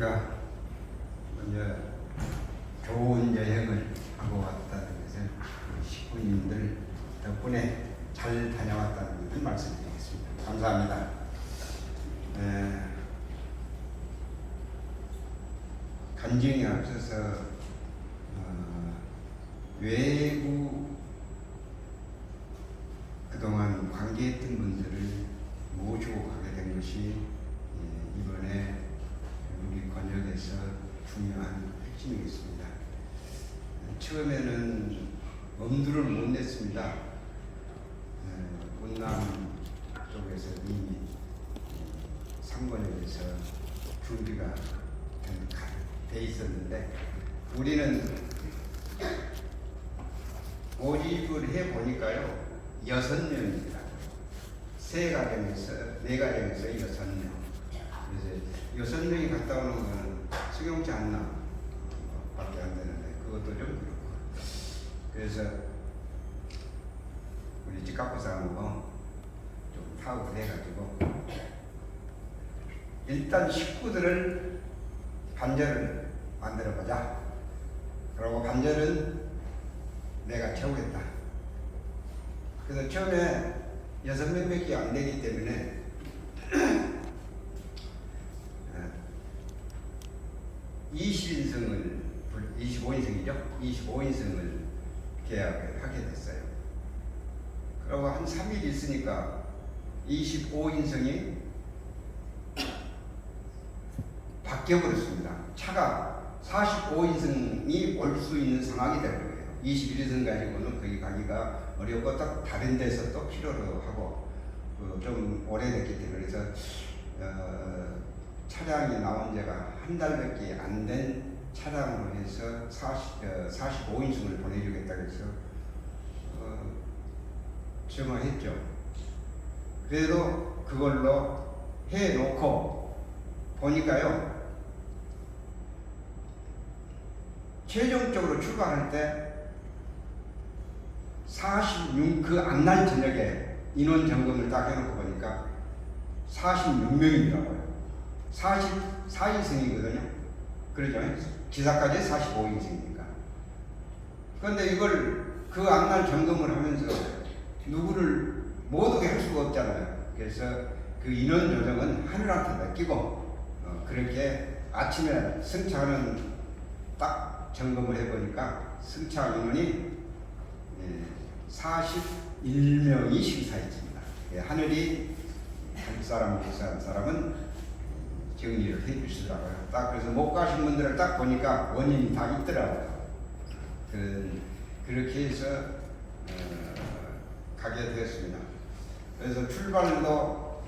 우리가 먼저 좋은 여행을 하고 왔다는 것을 식구님들 덕분에 잘 다녀왔다는 것을 말씀드리겠습니다. 감사합니다. 간증에 앞서서 외부 그동안 관계했던 분들을 모시고 가게 된 것이 이번에 우리 권역에서 중요한 핵심이겠습니다. 처음에는 엄두를 못 냈습니다. 운남 쪽에서 이미 3권역에서 준비가 돼 있었는데 우리는 모집을 해 보니까요 6명입니다. 3가정에서 4가정에서 6명. 그래서 6명이 갔다 오는 거는 수용치 않나 밖에 안 되는데 그것도 좀 그렇고. 그래서 우리 집 갖고 사람하고 좀 타협을 해가지고 일단 식구들을 반절을 만들어보자. 그리고 반절은 내가 채우겠다. 그래서 처음에 6명밖에 안 되기 때문에 20인승을 25인승이죠. 25인승을 계약을 하게 됐어요. 그리고 한 3일 있으니까 25인승이 바뀌어버렸습니다. 차가 45인승이 올 수 있는 상황이 될 거예요. 21인승 가지고는 거기 가기가 어렵고 딱 다른 데서 또 필요로 하고 좀 오래됐기 때문에 그래서 차량이 나온 지가 한 달밖에 안 된 차량으로 해서 45인승을 보내주겠다고 해서 정화했죠. 그래도 그걸로 해놓고 보니까요 최종적으로 출발할 때 그 안날 저녁에 인원 점검을 딱 해놓고 보니까 46명이더라고요. 44인승이거든요. 그러죠. 기사까지 45인승이니까. 그런데 이걸 그 안날 점검을 하면서 누구를 못 오게 할 수가 없잖아요. 그래서 그 인원 조정은 하늘한테 맡기고 그렇게 아침에 승차하는 딱 점검을 해보니까 승차 인원이 41명이 심사했습니다. 하늘이 한 사람, 한 사람은 정리를 해주시더라고요. 딱 그래서 못 가신 분들을 딱 보니까 원인이 다 있더라고요. 그렇게 해서 가게 되었습니다. 그래서 출발도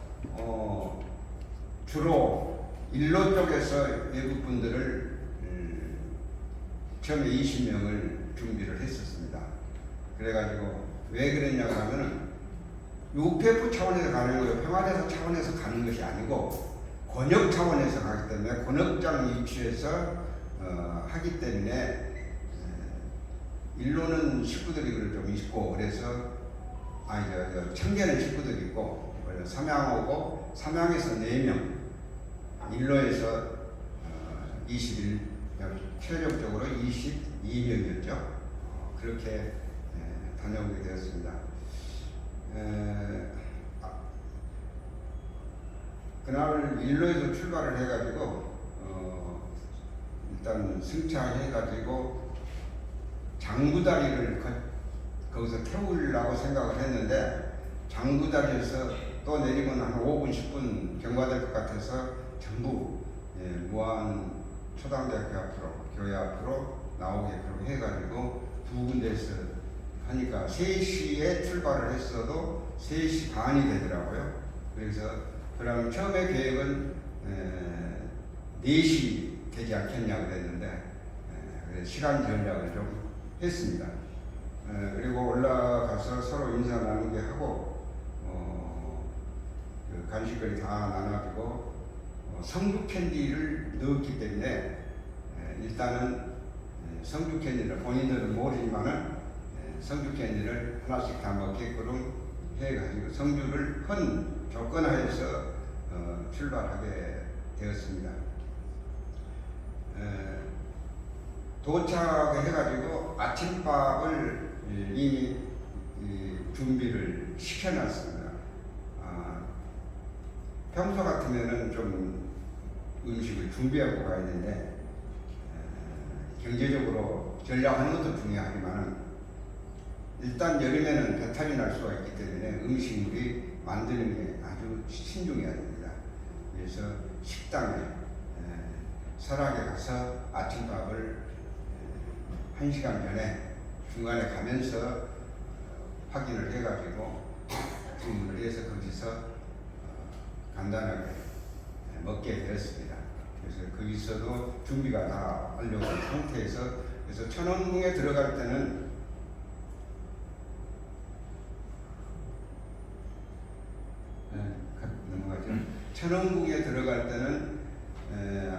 주로 일로 쪽에서 외국 분들을 처음에 20명을 준비를 했었습니다. 그래가지고 왜 그랬냐고 하면은 UPF 차원에서 가는 거예요. 평화대사 차원에서 가는 것이 아니고 권역 차원에서 가기 때문에 권역장 위치에서 하기 때문에 일로는 식구들이 좀 있고 그래서 청계는 식구들이 있고 삼양오고 삼양에서 4명 일로에서 21 최종적으로 22명이었죠. 그렇게 다녀오게 되었습니다. 그날 일로에서 출발을 해가지고 일단 승차해가지고 장구다리를 거기서 태우려고 생각을 했는데 장구다리에서 또 내리면 한 5분 10분 경과될 것 같아서 전부 무안 초당대학교 앞으로 교회 앞으로 나오게 그렇게 해가지고 두 군데에서 하니까 3시에 출발을 했어도 3시 반이 되더라고요. 그래서 그럼 처음에 계획은 4시 되지 않겠냐고 그랬는데 시간 전략을 좀 했습니다. 그리고 올라가서 서로 인사 나누게 하고 그 간식거리 다 나눠주고 성주 캔디를 넣었기 때문에 일단은 성주 캔디를 본인들은 모르지만은 성주 캔디를 하나씩 다 먹게끔 해가지고 성주를 큰 조건하에서 출발하게 되었습니다. 도착해가지고 아침밥을 이미 준비를 시켜놨습니다. 평소 같으면은 좀 음식을 준비하고 가야 되는데 경제적으로 전략하는 것도 중요하지만 일단 여름에는 배탈이 날 수가 있기 때문에 음식물이 만드는 게 아주 신중해야 됩니다. 그래서 식당에 설악에 가서 아침밥을 1시간 전에 중간에 가면서 확인을 해가지고 주문을 해서 거기서 간단하게 먹게 되었습니다. 그래서 거기서도 준비가 다 완료된 상태에서 그래서 천원궁에 들어갈 때는 넘어가죠. 천원궁에 들어갈 때는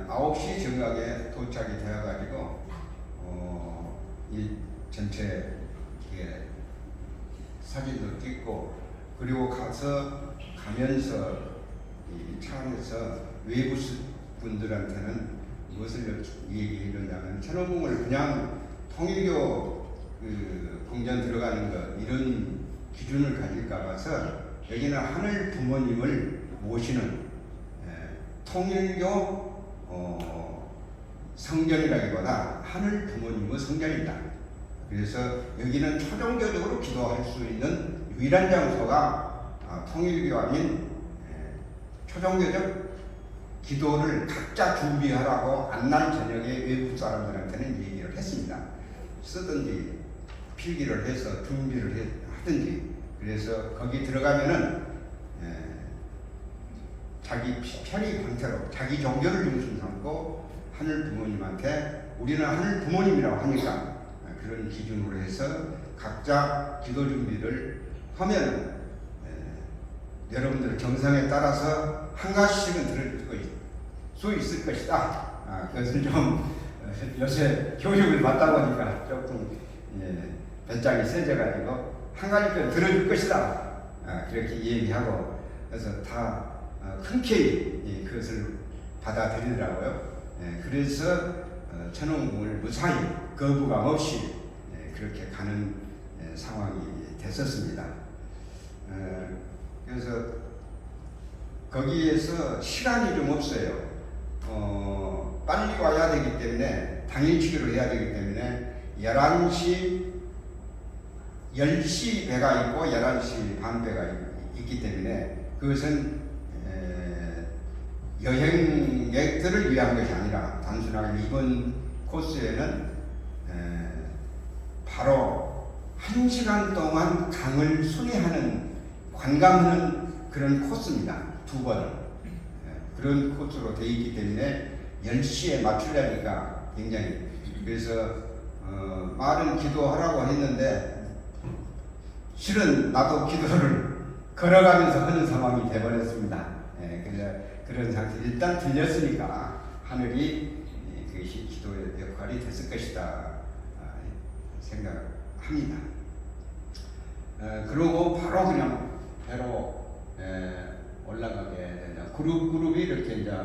9시 정각에 도착이 되어가지고 이 전체 사진도 찍고 그리고 가면서 이 차 안에서 외부 분들한테는 무엇을 얘기해 줬냐면 천원궁을 그냥 통일교 궁전 들어가는 것 이런 기준을 가질까 봐서 여기는 하늘 부모님을 모시는 통일교 성전이라기보다 하늘 부모님의 성전이다. 그래서 여기는 초종교적으로 기도할 수 있는 유일한 장소가 통일교 아닌 초종교적 기도를 각자 준비하라고 안날 저녁에 외국 사람들한테는 얘기를 했습니다. 쓰든지 필기를 해서 준비를 하든지. 그래서 거기 들어가면은 자기 편의 방태로 자기 종교를 중심 삼고 하늘 부모님한테 우리는 하늘 부모님이라고 하니까 그런 기준으로 해서 각자 기도 준비를 하면 여러분들 정성에 따라서 한 가지씩은 들을 수 있을 것이다. 그것을 좀 요새 교육을 받다 보니까 조금 배짱이 세져가지고 한 가지는 들어줄 것이다. 그렇게 얘기하고 그래서 다 흔쾌히 그것을 받아들이더라고요. 그래서 천원궁을 무사히 거부감 없이 그렇게 가는 상황이 됐었습니다. 그래서 거기에서 시간이 좀 없어요. 빨리 와야 되기 때문에 당일치기로 해야 되기 때문에 10시 배가 있고 11시 반 배가 있기 때문에 그것은 여행객들을 위한 것이 아니라 단순하게 이번 코스에는 바로 1시간 동안 강을 순회하는 관광하는 그런 코스입니다. 2번을 그런 코스로 되어 있기 때문에 10시에 맞추려니까 굉장히 그래서 말은 기도하라고 했는데 실은 나도 기도를 걸어가면서 하는 상황이 되어버렸습니다. 그런 상태 일단 들렸으니까 하늘이 그것이 기도의 역할이 됐을 것이다 생각합니다. 그러고 바로 그냥 배로 올라가게 된다. 그룹이 이렇게 이제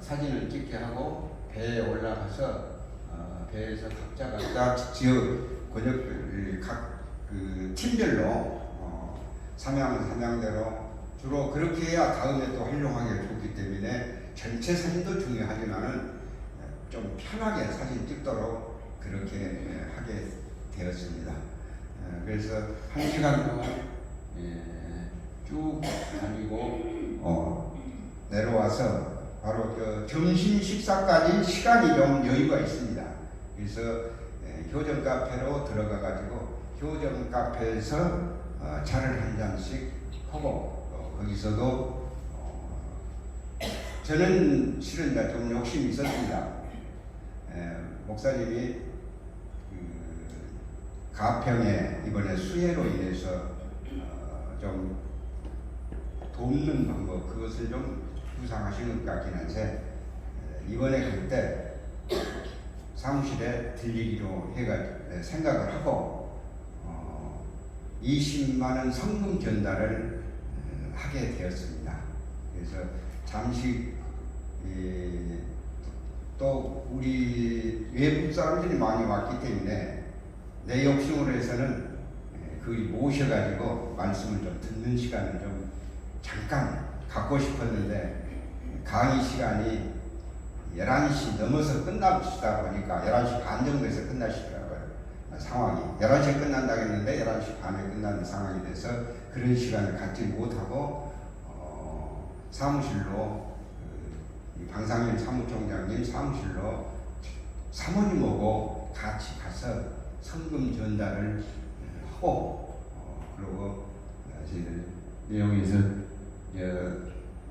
사진을 찍게 하고 배에 올라가서 배에서 각자 지역 권역들 각 그 팀별로 삼양대로 주로 그렇게 해야 다음에 또 활용하기 좋기 때문에 전체 사진도 중요하지만은 좀 편하게 사진 찍도록 그렇게 하게 되었습니다. 그래서 1시간 동안 쭉 다니고 내려와서 바로 점심 식사까지 시간이 좀 여유가 있습니다. 그래서 효정 카페로 들어가 가지고 효정 카페에서 차를 한 잔씩 하고 거기서도 저는 실은 좀 욕심이 있었습니다. 목사님이 가평에 이번에 수해로 인해서 좀 돕는 방법 그것을 좀 구상하시는 것 같긴 한데 이번에 갈 때 사무실에 들리기로 생각을 하고 20만 원 성금 전달을 하게 되었습니다. 그래서 잠시 또 우리 외국 사람들이 많이 왔기 때문에 내 욕심으로 해서는 그 모셔가지고 말씀을 좀 듣는 시간을 좀 잠깐 갖고 싶었는데 강의 시간이 11시 넘어서 끝나시다 보니까 11시 반 정도에서 끝나시더라고요. 상황이 11시에 끝난다고 했는데 11시 반에 끝나는 상황이 돼서 그런 시간을 갖지 못하고 사무실로 방상일 사무총장님 사무실로 사모님하고 같이 가서 성금 전달을 하고 그리고 저희들 내용에서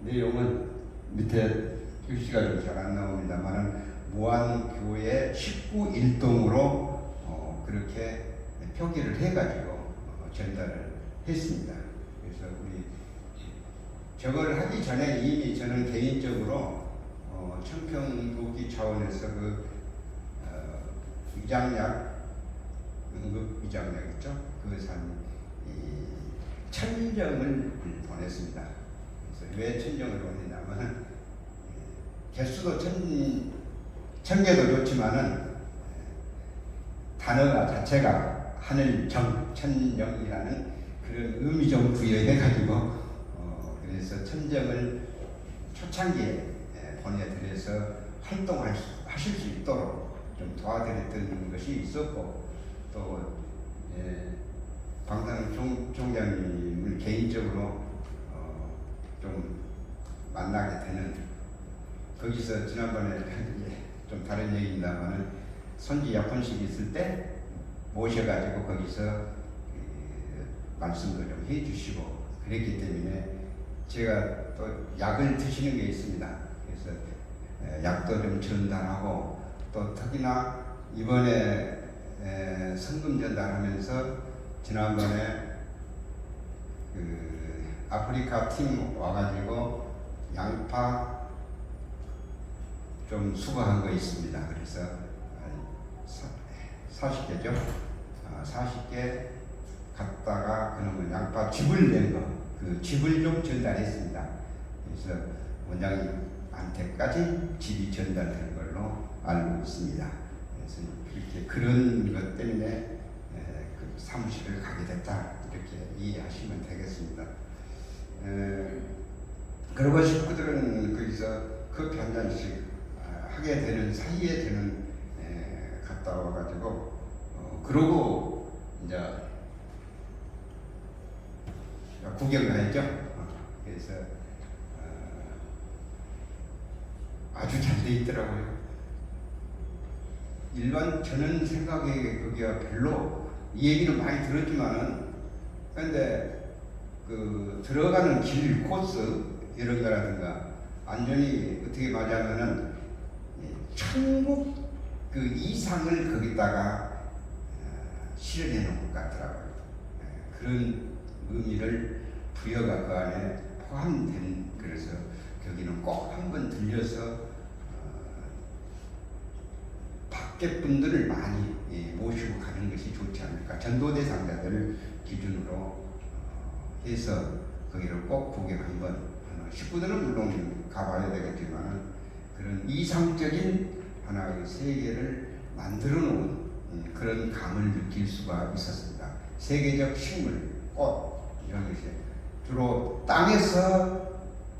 내용은 밑에 글씨가 좀 잘 안 나옵니다만은 무안교회 19 일동으로 그렇게 표기를 해가지고 전달을 했습니다. 그래서 우리 저걸 하기 전에 이미 저는 개인적으로 청평도기 차원에서 위장약 응급 위장약 있죠? 그산 천정을 보냈습니다. 그래서 왜 천정을 보냈냐면 개수도 천 개도 좋지만은 단어가 자체가 하늘정 천정이라는 그런 의미 좀 부여해가지고 그래서 천정을 초창기에 보내드려서 활동하실 수 있도록 좀 도와드렸던 것이 있었고 또 방탄 총장님을 개인적으로 좀 만나게 되는 거기서 지난번에 좀 다른 얘기입니다만은 손지 약혼식 있을 때 모셔가지고 거기서 말씀도 좀 해주시고 그랬기 때문에 제가 또 약을 드시는 게 있습니다. 그래서 약도 좀 전달하고 또 특히나 이번에 성금 전달하면서 지난번에 아프리카 팀 와가지고 양파 좀 수거한 거 있습니다. 그래서 40개죠. 40개 갖다가 그놈은 양파 즙을 낸 거, 그 즙을 좀 전달했습니다. 그래서 원장님한테까지 즙이 전달된 걸로 알고 있습니다. 그래서 이렇게 그런 것 때문에 그 사무실을 가게 됐다 이렇게 이해하시면 되겠습니다. 그러고 식구들은 거기서 커피 한 잔씩 하게 되는 사이에 저는 갔다 와가지고 그러고 이제 구경을 했죠. 그래서 아주 잘 돼 있더라고요. 일반 저는 생각에 거기가 별로 이 얘기를 많이 들었지만은 근데 그 들어가는 길 코스 이런 거라든가 완전히 어떻게 말하면은 천국 그 이상을 거기다가 실현해 놓은 것 같더라고요. 그런 의미를 부여가 그 안에 포함된 그래서 거기는 꼭 한번 들려서 밖에 분들을 많이 모시고 가는 것이 좋지 않을까. 전도 대상자들을 기준으로 해서 거기를 꼭 구경 한번 식구들은 물론 가봐야 되겠지만 그런 이상적인 하나의 세계를 만들어 놓은 그런 감을 느낄 수가 있었습니다. 세계적 식물, 꽃 이런 것이 주로 땅에서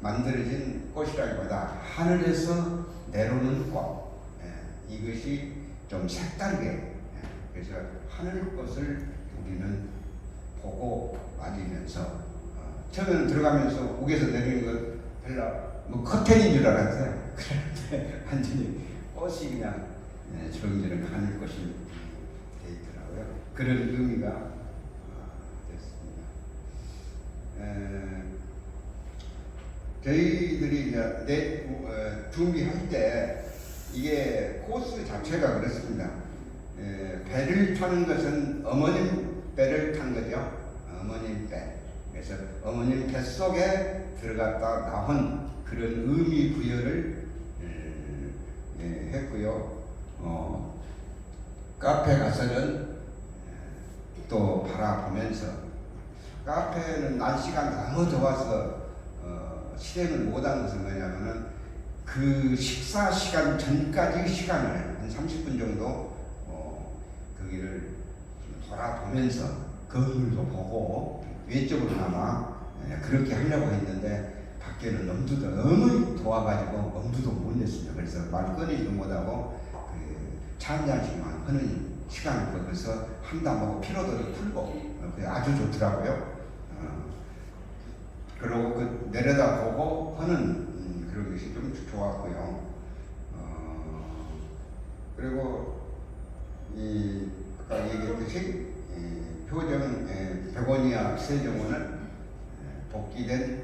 만들어진 꽃이라기보다 하늘에서 내려오는 꽃 이것이 좀 색다르게 그래서 하늘꽃을 우리는 보고 맞으면서 처음에는 들어가면서 옥에서 내리는 건 별로 뭐 커튼인 줄 알았어요. 그런데 완전히 꽃이 그냥 저런저런 하늘꽃이 돼 있더라고요. 그런 의미가 됐습니다. 저희들이 이제 준비할 때 이게 코스 자체가 그렇습니다. 배를 타는 것은 어머님 배를 탄 거죠. 어머님 배. 그래서 어머님 뱃속에 들어갔다 나온 그런 의미 부여를 했고요. 카페 가서는 또 바라보면서 카페는 날씨가 너무 더워서 실행을 못한 것은 뭐냐면은 그 식사 시간 전까지 시간을 한 30분 정도 거기를 좀 돌아보면서 건물도 보고 외적으로나마 그렇게 하려고 했는데 밖에는 엄두도 너무 더워가지고 엄두도 못 냈습니다. 그래서 말 꺼내지도 못하고 차 한 잔씩만 하는 시간을 거기서 한담하고 피로도를 풀고 아주 좋더라고요. 그러고 그 내려다 보고 하는 그런 것이 좀 좋았고요. 그리고 이 아까 얘기했듯이 표정 베고니아 세정원은 복귀된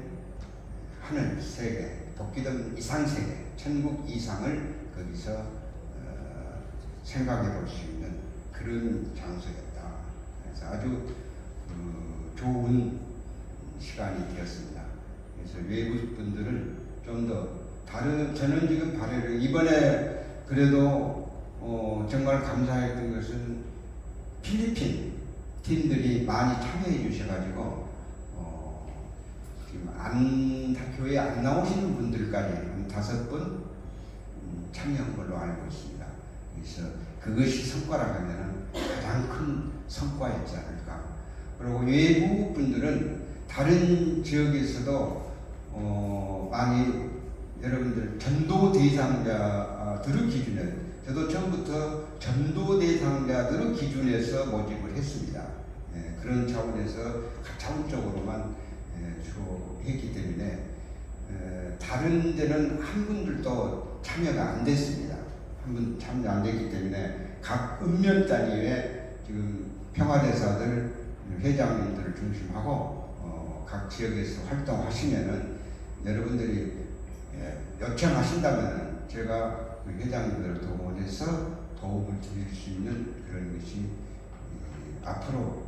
하늘 세계, 복귀된 이상 세계, 천국 이상을 거기서 생각해 볼 수 있는 그런 장소였다. 그래서 아주 좋은 시간이 되었습니다. 그래서 외국 분들은 좀 더 다른, 저는 지금 바래를 이번에 그래도 정말 감사했던 것은 필리핀 팀들이 많이 참여해 주셔가지고 지금 교회에 안 나오시는 분들까지 한 5분 참여한 걸로 알고 있습니다. 그래서 그것이 성과라고 하면 가장 큰 성과였지 않을까. 그리고 외국 분들은 다른 지역에서도 많이 여러분들 전도 대상자들의 기준에, 저도 처음부터 전도 대상자들의 기준에서 모집을 했습니다. 그런 차원에서 차원적으로만 했기 때문에 다른 데는 한 분들도 참여가 안 됐습니다. 한 분 참여 안 됐기 때문에 각 읍면 단위의 지금 평화대사들 회장님들을 중심하고 각 지역에서 활동하시면은 여러분들이 요청하신다면은 제가 그 회장님들을 동원해서 도움을 드릴 수 있는 그런 것이 앞으로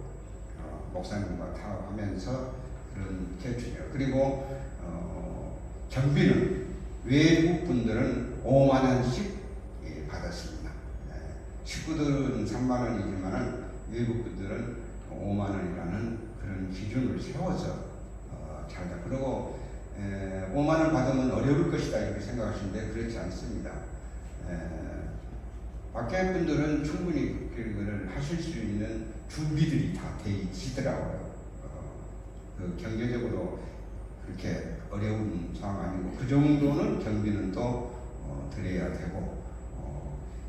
목사님과 타협하면서 그런 개출이에요. 그리고 경비는 외국 분들은 5만 원씩 받았습니다. 식구들은 3만 원이지만은 외국 분들은 5만 원이라는 그런 기준을 세워서 잘다. 그리고 5만 원 받으면 어려울 것이다 이렇게 생각하시는데 그렇지 않습니다. 밖에 분들은 충분히 그걸 하실 수 있는 준비들이 다 돼 있으시더라고요. 그 경제적으로 그렇게 어려운 상황 아니고 그 정도는 경비는 또 드려야 되고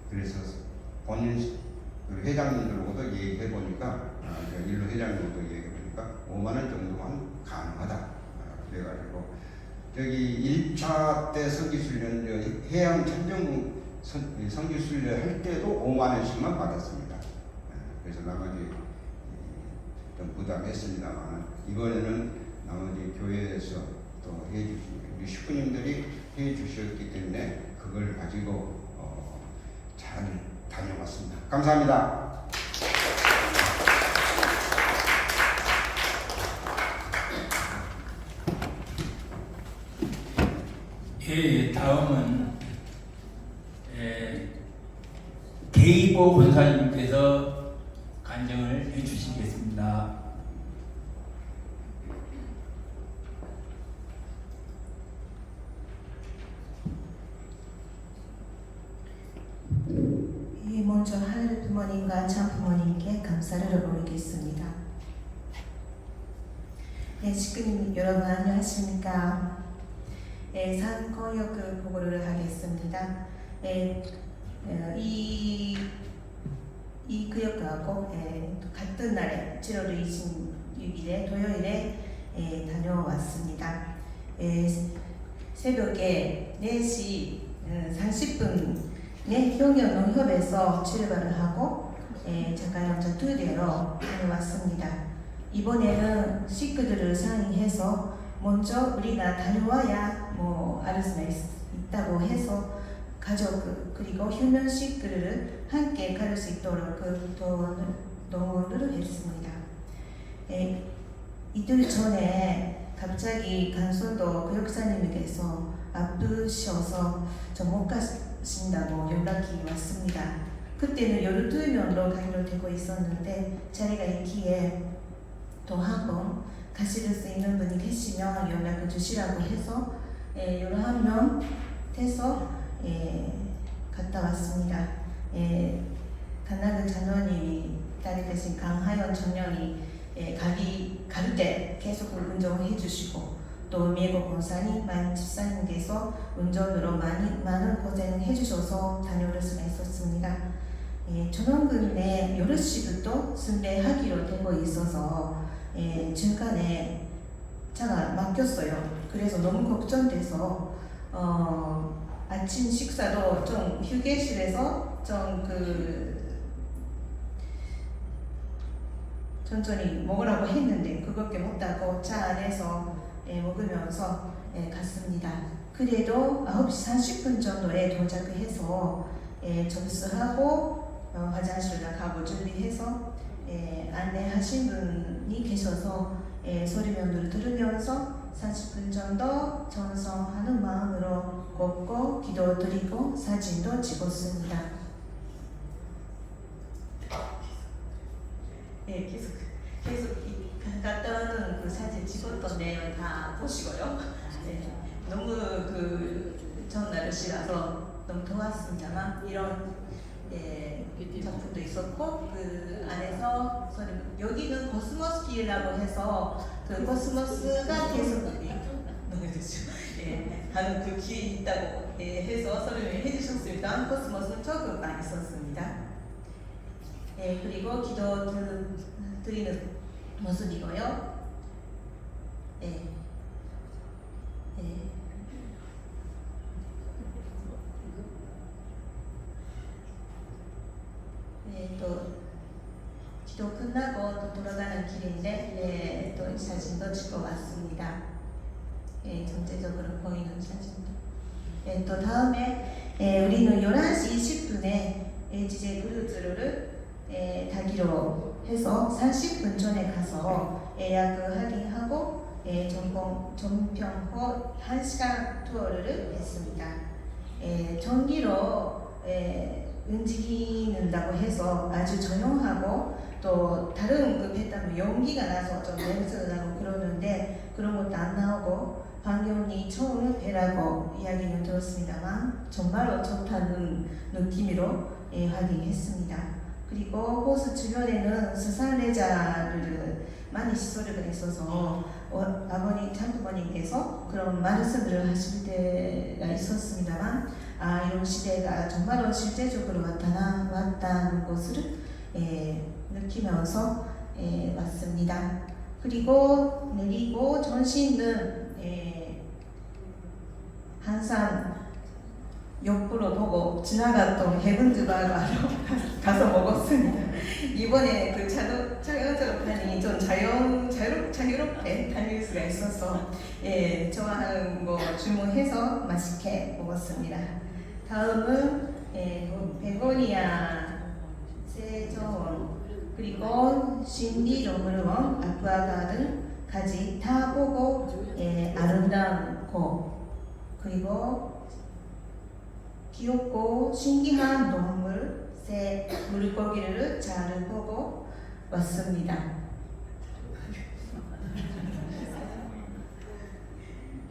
그래서 본인 회장님들하고도 얘기해 보니까 일로 회장님하고도 얘기해 보니까 5만 원 정도만 가능하다. 그래가지고 저기 1차 때 성지순례는 해양 천정궁 성지순례 할 때도 5만 원씩만 받았습니다. 그래서 나머지 좀 부담했습니다만 이번에는 나머지 교회에서 또 해주신 우리 식구님들이 해주셨기 때문에 그걸 가지고 잘 다녀왔습니다. 감사합니다. 예, 다음은 게이보 본사님께서 간증을 해주시겠습니다. 먼저 하늘 부모님과 참 부모님께 감사를 올리겠습니다. 네, 식구님 여러분 안녕하십니까? 산거역 보고를 하겠습니다. 이 구역하고 같은 날에 7월 26일에 토요일에 다녀왔습니다. 새벽에 4시 30분 효경농협에서 출발을 하고 자가용차 2대로 다녀왔습니다. 이번에는 식구들을 상의해서 먼저 우리가 다녀와야 알 수 있다고 해서 가족 그리고 휴면 식구를 함께 갈 수 있도록 동원을 했습니다. 이틀 전에 갑자기 간선도 교육사님께서 아프셔서 좀 못 가신다고 연락이 왔습니다. 그때는 12명으로 단결되고 있었는데 자리가 있기에 또 한 번 가실 수 있는 분이 계시면 연락을 주시라고 해서 11명 돼서 갔다 왔습니다. 가나그 장로님이 딸이 되신 강하연 청년이 갈 때 계속 운전을 해주시고 또 미국 권사님 만 집사님께서 운전으로 많은 고생을 해주셔서 다녀올 수가 있었습니다. 전원근에 8시부터 순례하기로 되고 있어서 중간에 차가 막혔어요. 그래서 너무 걱정돼서 아침 식사도 좀 휴게실에서 천천히 먹으라고 했는데 그것밖에 못하고 차 안에서 먹으면서 갔습니다. 그래도 9시 30분 정도에 도착을 해서 접수하고 화장실 나가고 준비해서 안내하신 분이 계셔서 소리면을 들으면서 40분 정도 정성하는 마음으로 걷고 기도드리고 사진도 찍었습니다. 계속 갔다 오는 그 사진 찍었던 내용 다 보시고요. 너무 좋은 날씨라서 너무 더웠습니다만 이런 작품도 있었고 그 안에서 여기는 코스모스 길이라고 해서 그 코스모스가 계속 하는 그 길이 있다고 해서 설명을 해주셨습니다. 코스모스는 조금 많이 썼습니다. 그리고 기도 드리는 모습이고요. 또 기도 끝나고 또 돌아가는 길인데 또 사진도 찍어 왔습니다. 전체적으로 보이는 사진도. 또 다음에 우리는 11시 20분에 HJ 크루즈를 타기로 해서 30분 전에 가서 예약을 확인하고 전평 후 1시간 투어를 했습니다. 전기로 움직이는다고 해서 아주 조용하고 또 다른 그 배 타면 연기가 나서 좀 냄새가 나고 그러는데 그런 것도 안 나오고 환경이 좋은 배라고 이야기는 들었습니다만 정말로 좋다는 느낌으로 확인했습니다. 그리고 호수 주변에는 수산레자를 많이 시설을 있어서 아버님, 장부모님께서 그런 말씀을 하실 때가 있었습니다만 이런 시대가 정말로 실제적으로 나타났다는 것을 느끼면서 왔습니다. 그리고 내리고 전시는 항상 옆으로 보고 지나갔던 헤븐즈바로 가서 먹었습니다. 이번에 그 자연스럽다니 좀 자유롭게 다닐 수가 있어서 좋아하는 거 주문해서 맛있게 먹었습니다. 다음은 베고니아 세정원 그리고 신비동물원 아쿠아가든까지 다 보고 아름다운 곳 그리고 귀엽고 신기한 동물, 새, 물고기를 잘 보고 왔습니다.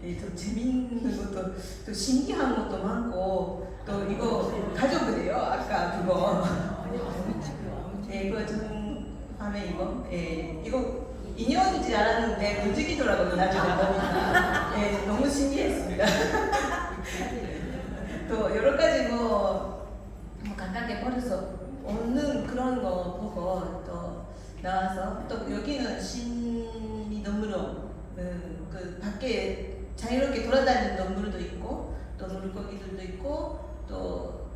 또 재밌는 것도 또 신기한 것도 많고 또 이거 가져보세요. 아까 그거 그거 좀 밤에 이거 인형인지 알았는데 움직이더라고요. 나중에 보니까 너무 신기했습니다. 또 여러 가지 가깝게 버려서 오는 그런 거 보고 또 나와서 또 여기는 신비동물원 그 밖에 자유롭게 돌아다니는 동물도 있고 또 물고기들도 있고 또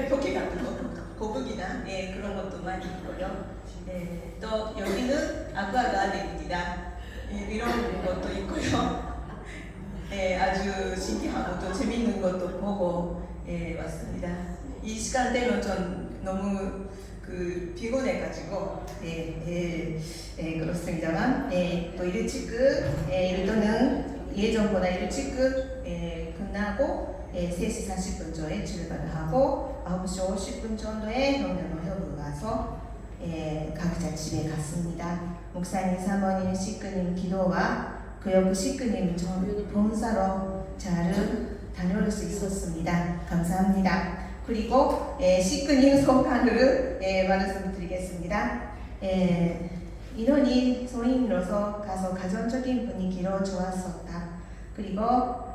토끼 같은 거 거북이나 그런 것도 많이 있고요. 또 여기는 아쿠아가든입니다. 이런 것도 있고요. 아주 신기하고 또 재밌는 것도 보고 왔습니다. 이 시간대는 전 너무 피곤해가지고 그렇습니다만 또 일찍 일도는 예전보다 일찍 끝나고 3시 40분 전에 출발을 하고 9시 50분 정도에 현면허역을 가서 각자 집에 갔습니다. 목사님, 사모님, 식구님 기도와 그 식구님 전 본사로 잘 다녀올 수 있었습니다. 감사합니다. 그리고 식구님 소감으로 말씀드리겠습니다. 인원이 소인으로서 가서 가정적인 분위기로 좋았었다. 그리고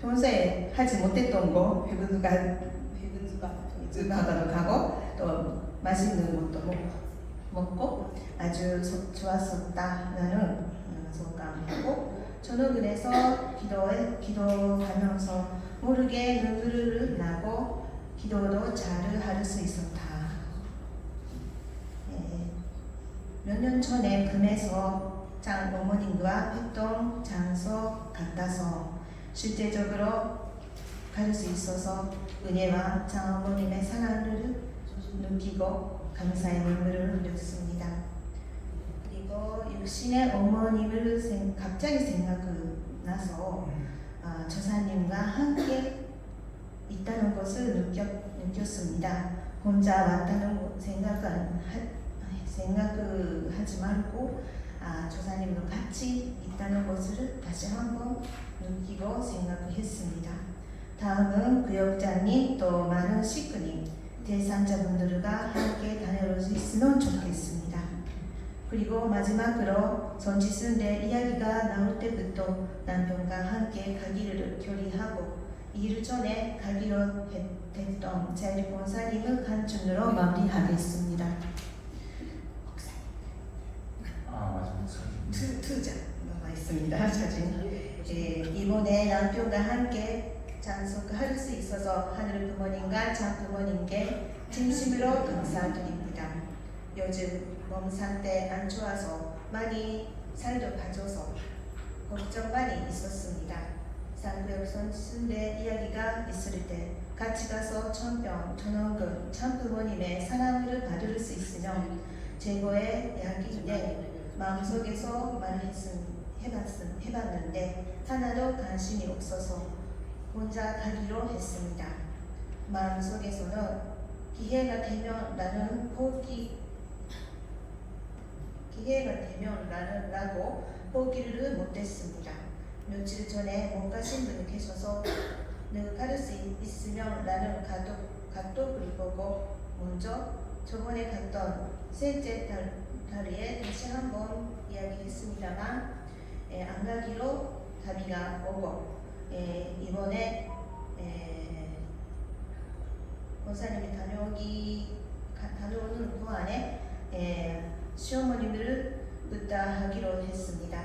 평소에 하지 못했던 거 회군수가하도록 하고 또 맛있는 것도 먹고 아주 좋았었다라는 소감하고 저녁에서 기도하면서 모르게 눈물을 나고 기도도 잘 할 수 있었다. 몇 년 전에 금에서 장 어머님과 했던 장소 같아서 실제적으로 갈 수 있어서 은혜와 장 어머님의 사랑을 느끼고 감사의 눈물을 흘렸습니다. 그리고 육신의 어머님을 갑자기 생각나서 조사님과 함께 있다는 것을 느꼈습니다. 혼자 왔다는 생각하지 말고 조사님도 같이 있다는 것을 다시 한번 느끼고 생각했습니다. 다음은 구역장님 또 많은 식구님 대상자분들과 함께 다녀올 수 있으면 좋겠습니다. 그리고 마지막으로 전지순례 이야기가 나올 때부터 남편과 함께 가기를 결의하고 2일 전에 가기로 했던 자율 본사님을 간증으로 마무리하겠습니다. 투자 나와 있습니다. 사진. 이번에 남편과 함께 장속할 수 있어서 하늘 부모님과 장 부모님께 진심으로 감사드립니다. 요즘 몸 상태 안 좋아서 많이 살도 빠져서 걱정 많이 있었습니다. 상구역 선순례 이야기가 있을 때 같이 가서 천병, 전원금, 참 부모님의 사랑을 받을 수 있으면 최고의 약인데 마음속에서 말을 해봤는데 하나도 관심이 없어서 혼자 가기로 했습니다. 마음속에서는 기회가 되면 나는 라고 포기를 못했습니다. 며칠 전에 못 가신 분이 계셔서 내가 갈 수 있으면 라는 카톡을 보고 먼저 저번에 갔던 셋째 달에 다시 한번 이야기했습니다만 안 가기로 답이가 오고 이번에 권사님이 다녀오는 동안에 시어머님을 부탁하기로 했습니다.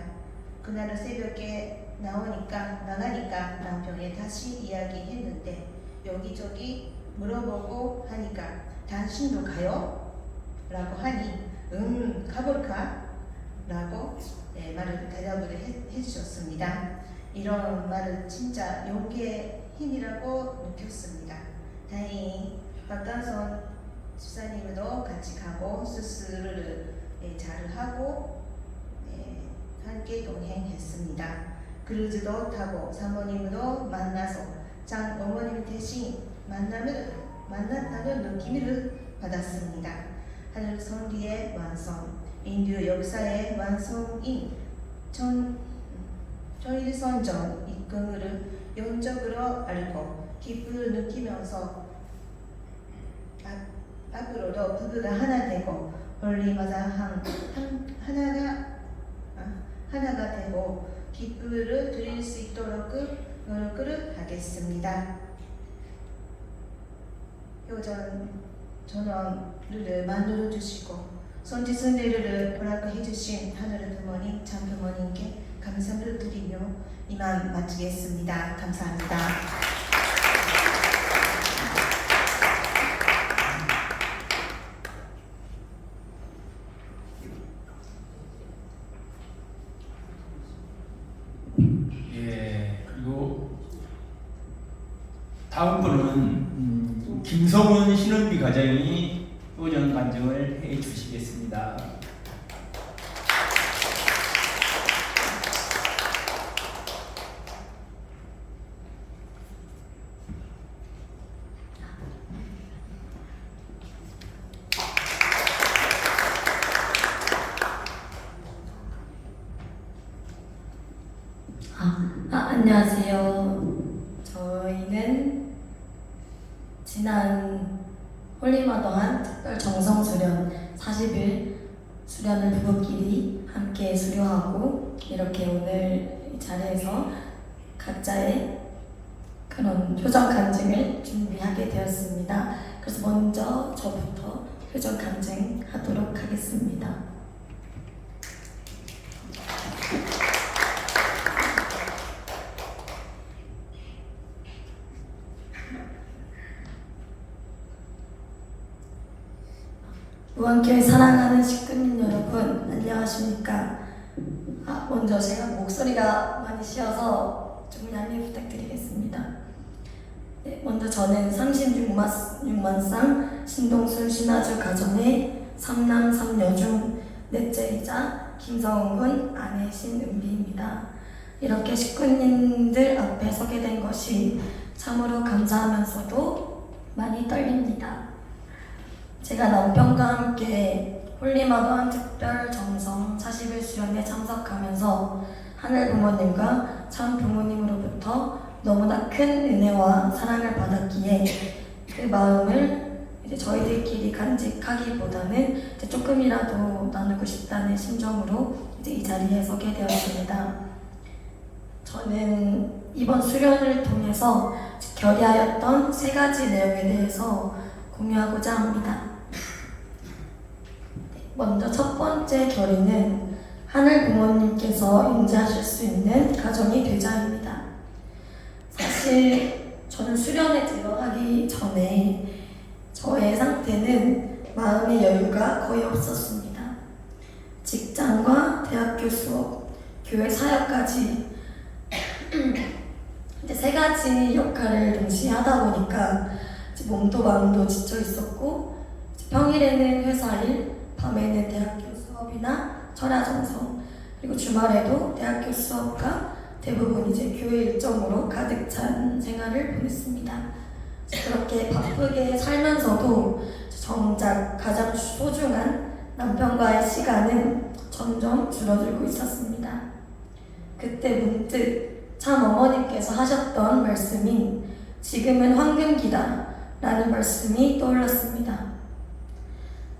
그날 새벽에 나가니까 남편이 다시 이야기했는데 여기저기 물어보고 하니까 당신도 가요? 라고 하니 가볼까? 라고 대답을 해주셨습니다. 이런 말은 진짜 용기의 힘이라고 느꼈습니다. 다행히 박단선 집사님도 같이 가고 수술을 잘 하고 함께 동행했습니다. 크루즈도 타고 사모님도 만나서 장 어머님 대신 만났다는 느낌을 받았습니다. 하늘 성리의 완성, 인류 역사의 완성인 전일선전 이끈을 영적으로 알고 기쁨을 느끼면서 앞으로도 부부가 하나 되고 홀리마다 하나가 되고 기쁨을 드릴 수 있도록 노력을 하겠습니다. 효전 전원을 만들어 주시고 선지순례를 허락해 주신 하늘의 부모님, 참 부모님께 감사를 드리며 이만 마치겠습니다. 감사합니다. 그리고 다음 분은 김성훈 신은비 과장이 효전 간증을 해 주시겠습니다. 저희는 지난 홀리마더한 특별 정성 수련 40일 수련을 부부끼리 함께 수료하고 이렇게 오늘 이 자리에서 각자의 그런 표정 간증을 준비하게 되었습니다. 그래서 먼저 저부터 표정 간증하도록 하겠습니다. 무한교회 사랑하는 식구님 여러분, 안녕하십니까? 먼저 제가 목소리가 많이 쉬어서 좀 양해 부탁드리겠습니다. 네, 먼저 저는 36만 쌍 신동순 신화주 가정의 3남 3녀 중 넷째이자 김성훈 아내 신은비입니다. 이렇게 식구님들 앞에 서게 된 것이 참으로 감사하면서도 많이 떨립니다. 제가 남편과 함께 홀리마더한 특별 정성 40일 수련에 참석하면서 하늘 부모님과 참 부모님으로부터 너무나 큰 은혜와 사랑을 받았기에 그 마음을 이제 저희들끼리 간직하기보다는 이제 조금이라도 나누고 싶다는 심정으로 이제 이 자리에 서게 되었습니다. 저는 이번 수련을 통해서 결의하였던 3가지 내용에 대해서 공유하고자 합니다. 먼저 첫 번째 결의는 하늘 부모님께서 인지하실 수 있는 가정이 되자입니다. 사실 저는 수련에 들어가기 전에 저의 상태는 마음의 여유가 거의 없었습니다. 직장과 대학교 수업, 교회 사역까지 이제 3가지 역할을 동시에 하다 보니까 몸도 마음도 지쳐 있었고 평일에는 회사 일, 밤에는 대학교 수업이나 철야정성, 그리고 주말에도 대학교 수업과 대부분 이제 교회 일정으로 가득 찬 생활을 보냈습니다. 그렇게 바쁘게 살면서도 정작 가장 소중한 남편과의 시간은 점점 줄어들고 있었습니다. 그때 문득 참 어머니께서 하셨던 말씀인 지금은 황금기다 라는 말씀이 떠올랐습니다.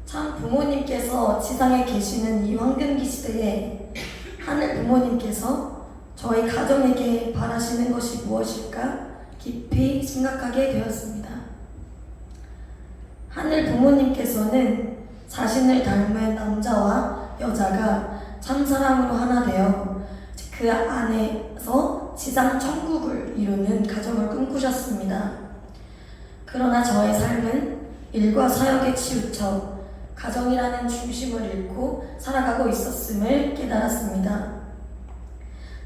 참 부모님께서 지상에 계시는 이 황금기 시대에 하늘 부모님께서 저희 가정에게 바라시는 것이 무엇일까 깊이 생각하게 되었습니다. 하늘 부모님께서는 자신을 닮은 남자와 여자가 참사랑으로 하나 되어 그 안에서 지상 천국을 이루는 가정을 꿈꾸셨습니다. 그러나 저의 삶은 일과 사역에 치우쳐 가정이라는 중심을 잃고 살아가고 있었음을 깨달았습니다.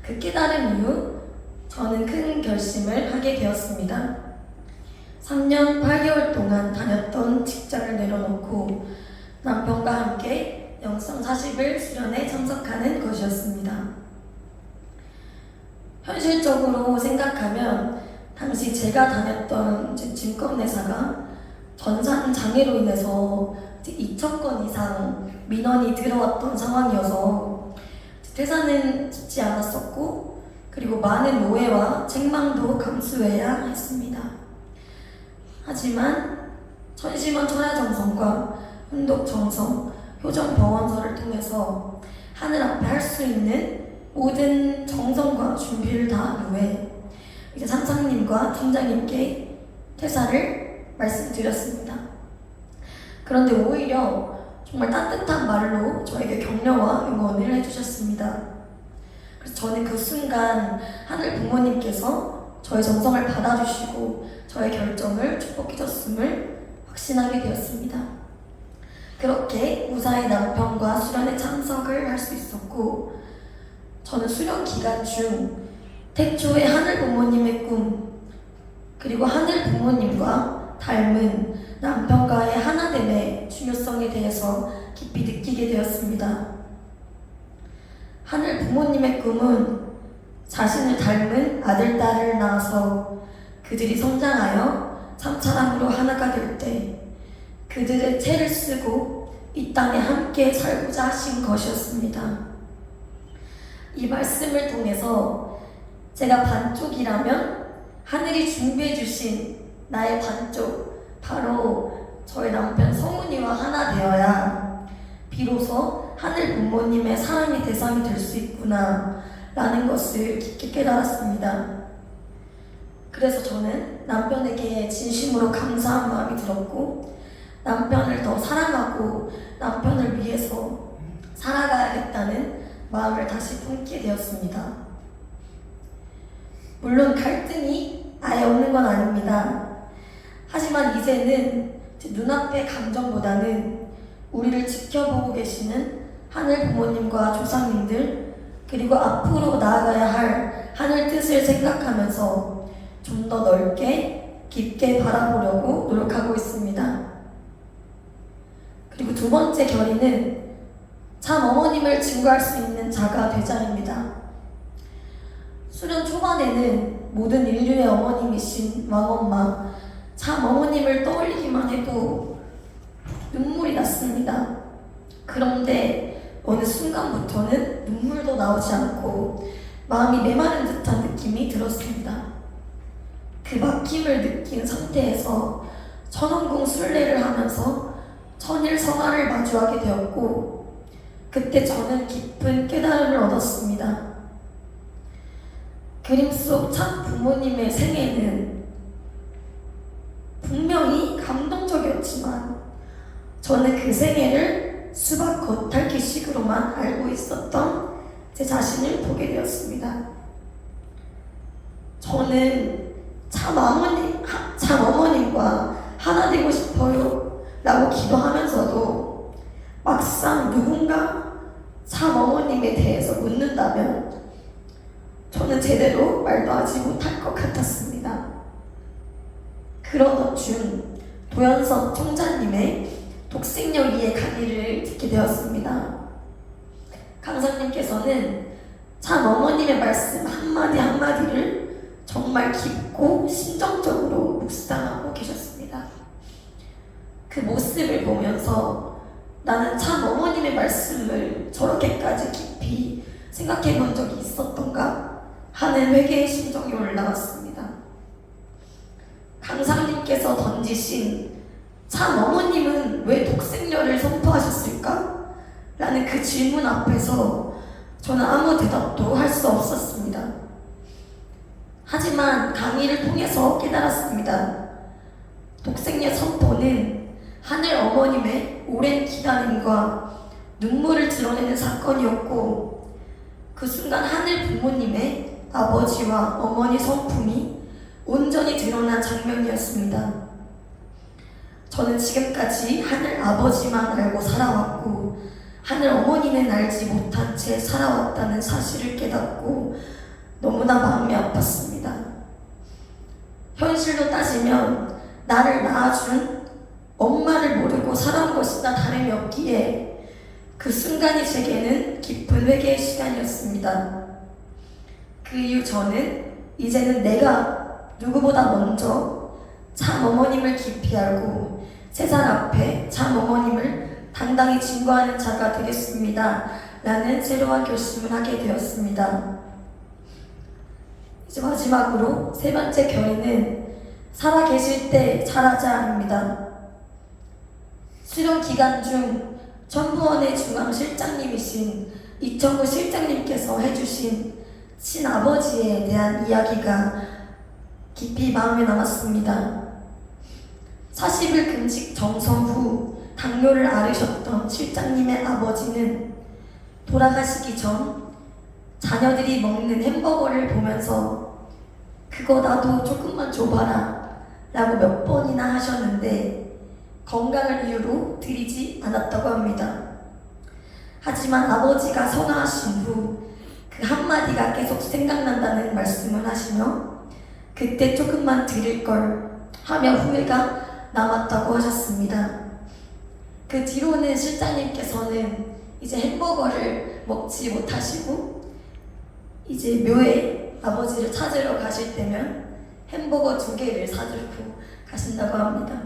그 깨달음 이후 저는 큰 결심을 하게 되었습니다. 3년 8개월 동안 다녔던 직장을 내려놓고 남편과 함께 영성 40일 수련에 참석하는 것이었습니다. 현실적으로 생각하면 당시 제가 다녔던 증권회사가 전산 장애로 인해서 2,000건 이상 민원이 들어왔던 상황이어서 퇴사는 쉽지 않았었고 그리고 많은 노예와 책망도 감수해야 했습니다. 하지만 천심원 철야정성과 훈독정성, 효정병원서를 통해서 하늘 앞에 할 수 있는 모든 정성과 준비를 다한 후에 이제 상사님과 팀장님께 퇴사를 말씀드렸습니다. 그런데 오히려 정말 따뜻한 말로 저에게 격려와 응원을 해주셨습니다. 그래서 저는 그 순간 하늘 부모님께서 저의 정성을 받아주시고 저의 결정을 축복해줬음을 확신하게 되었습니다. 그렇게 무사히 남편과 수련에 참석을 할 수 있었고 저는 수련 기간 중 태초의 하늘 부모님의 꿈 그리고 하늘 부모님과 닮은 남편과의 하나됨의 중요성에 대해서 깊이 느끼게 되었습니다. 하늘 부모님의 꿈은 자신을 닮은 아들, 딸을 낳아서 그들이 성장하여 참사랑으로 하나가 될 때 그들의 채를 쓰고 이 땅에 함께 살고자 하신 것이었습니다. 이 말씀을 통해서 제가 반쪽이라면 하늘이 준비해 주신 나의 반쪽, 바로 저희 남편 성훈이와 하나 되어야 비로소 하늘 부모님의 사랑의 대상이 될 수 있구나 라는 것을 깊게 깨달았습니다. 그래서 저는 남편에게 진심으로 감사한 마음이 들었고, 남편을 더 사랑하고 남편을 위해서 살아가야겠다는 마음을 다시 품게 되었습니다. 물론 갈등이 아예 없는 건 아닙니다. 하지만 이제는 제 눈앞의 감정보다는 우리를 지켜보고 계시는 하늘 부모님과 조상님들, 그리고 앞으로 나아가야 할 하늘 뜻을 생각하면서 좀 더 넓게 깊게 바라보려고 노력하고 있습니다. 그리고 두 번째 결의는 참 어머님을 증거할 수 있는 자가 되자입니다. 수련 초반에는 모든 인류의 어머님이신 왕엄마, 참 어머님을 떠올리기만 해도 눈물이 났습니다. 그런데 어느 순간부터는 눈물도 나오지 않고 마음이 메마른 듯한 느낌이 들었습니다. 그 막힘을 느낀 상태에서 천원궁 순례를 하면서 천일성화를 마주하게 되었고, 그때 저는 깊은 깨달음을 얻었습니다. 그림 속 참 부모님의 생애는 분명히 감동적이었지만 저는 그 생애를 수박 겉핥기식으로만 알고 있었던 제 자신을 보게 되었습니다. 저는 참 어머님과 하나 되고 싶어요 라고 기도하면서도 막상 누군가 참 어머님에 대해서 묻는다면 저는 제대로 말도 하지 못할 것 같았습니다. 그러던 중 도연석 총장님의 독생녀기의 강의를 듣게 되었습니다. 강사님께서는 참 어머님의 말씀 한마디 한마디를 정말 깊고 심정적으로 묵상하고 계셨습니다. 그 모습을 보면서 나는 참 어머님의 말씀을 저렇게까지 깊이 생각해 본 적이 있었던가 하는 회개의 심정이 올라왔습니다. 강사님께서 던지신 참 어머님은 왜 독생녀를 선포하셨을까? 라는 그 질문 앞에서 저는 아무 대답도 할 수 없었습니다. 하지만 강의를 통해서 깨달았습니다. 독생녀 선포는 하늘 어머님의 오랜 기다림과 눈물을 드러내는 사건이었고, 그 순간 하늘 부모님의 아버지와 어머니 성품이 온전히 드러난 장면이었습니다. 저는 지금까지 하늘 아버지만 알고 살아왔고 하늘 어머니는 알지 못한 채 살아왔다는 사실을 깨닫고 너무나 마음이 아팠습니다. 현실로 따지면 나를 낳아준 엄마를 모르고 살아온 것이나 다름이 없기에 그 순간이 제게는 깊은 회개의 시간이었습니다. 그 이후 저는 이제는 내가 누구보다 먼저 참 어머님을 깊이 알고 세상 앞에 참 어머님을 당당히 증거하는 자가 되겠습니다. 라는 새로운 결심을 하게 되었습니다. 이제 마지막으로 세 번째 결의는 살아계실 때 잘하자입니다. 수련 기간 중 천부원의 중앙실장님이신 이청구 실장님께서 해주신 친아버지에 대한 이야기가 깊이 마음에 남았습니다. 40일 금식 정성 후 당뇨를 앓으셨던 실장님의 아버지는 돌아가시기 전 자녀들이 먹는 햄버거를 보면서 그거 나도 조금만 줘봐라 라고 몇 번이나 하셨는데 건강을 이유로 드리지 않았다고 합니다. 하지만 아버지가 성화하신 후 그 한마디가 계속 생각난다는 말씀을 하시며 그때 조금만 드릴 걸 하며 후회가 남았다고 하셨습니다. 그 뒤로는 실장님께서는 이제 햄버거를 먹지 못하시고 이제 묘에 아버지를 찾으러 가실 때면 햄버거 2개를 사들고 가신다고 합니다.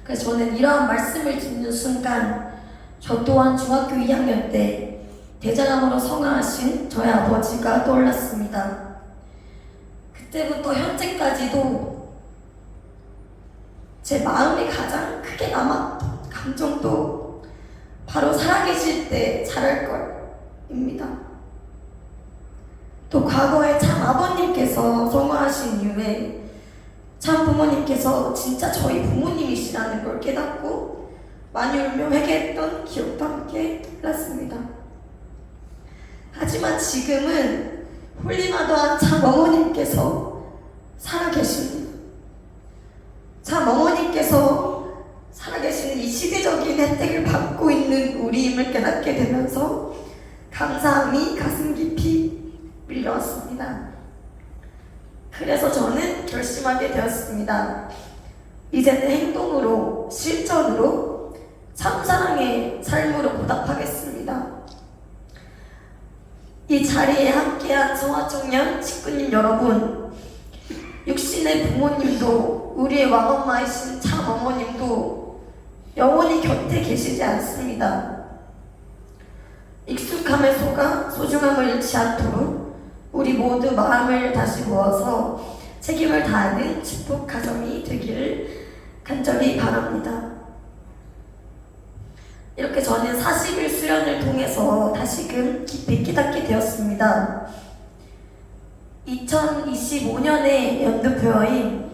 그래서 저는 이러한 말씀을 듣는 순간 저 또한 중학교 2학년 때 대장암으로 성화하신 저의 아버지가 떠올랐습니다. 그때부터 현재까지도 제 마음에 가장 크게 남았던 감정도 바로 살아계실 때 잘할 걸입니다. 또 과거에 참 아버님께서 성화하신 이후에 참 부모님께서 진짜 저희 부모님이시라는 걸 깨닫고 많이 울며 회개했던 기억도 함께 났습니다. 하지만 지금은 홀리마더한 참 어머님께서 살아계십니다. 참 어머님께서 살아계시는 이 시대적인 혜택을 받고 있는 우리임을 깨닫게 되면서 감사함이 가슴 깊이 밀려왔습니다. 그래서 저는 결심하게 되었습니다. 이제는 행동으로, 실천으로 참사랑의 삶으로 보답하겠습니다. 이 자리에 함께한 성화청년 식구님 여러분, 육신의 부모님도 우리의 왕엄마이신 참 어머님도 영원히 곁에 계시지 않습니다. 익숙함에 속아 소중함을 잃지 않도록 우리 모두 마음을 다시 모아서 책임을 다하는 축복 가정이 되기를 간절히 바랍니다. 이렇게 저는 40일 수련을 통해서 다시금 깊이 깨닫게 되었습니다. 2025년의 연두표어인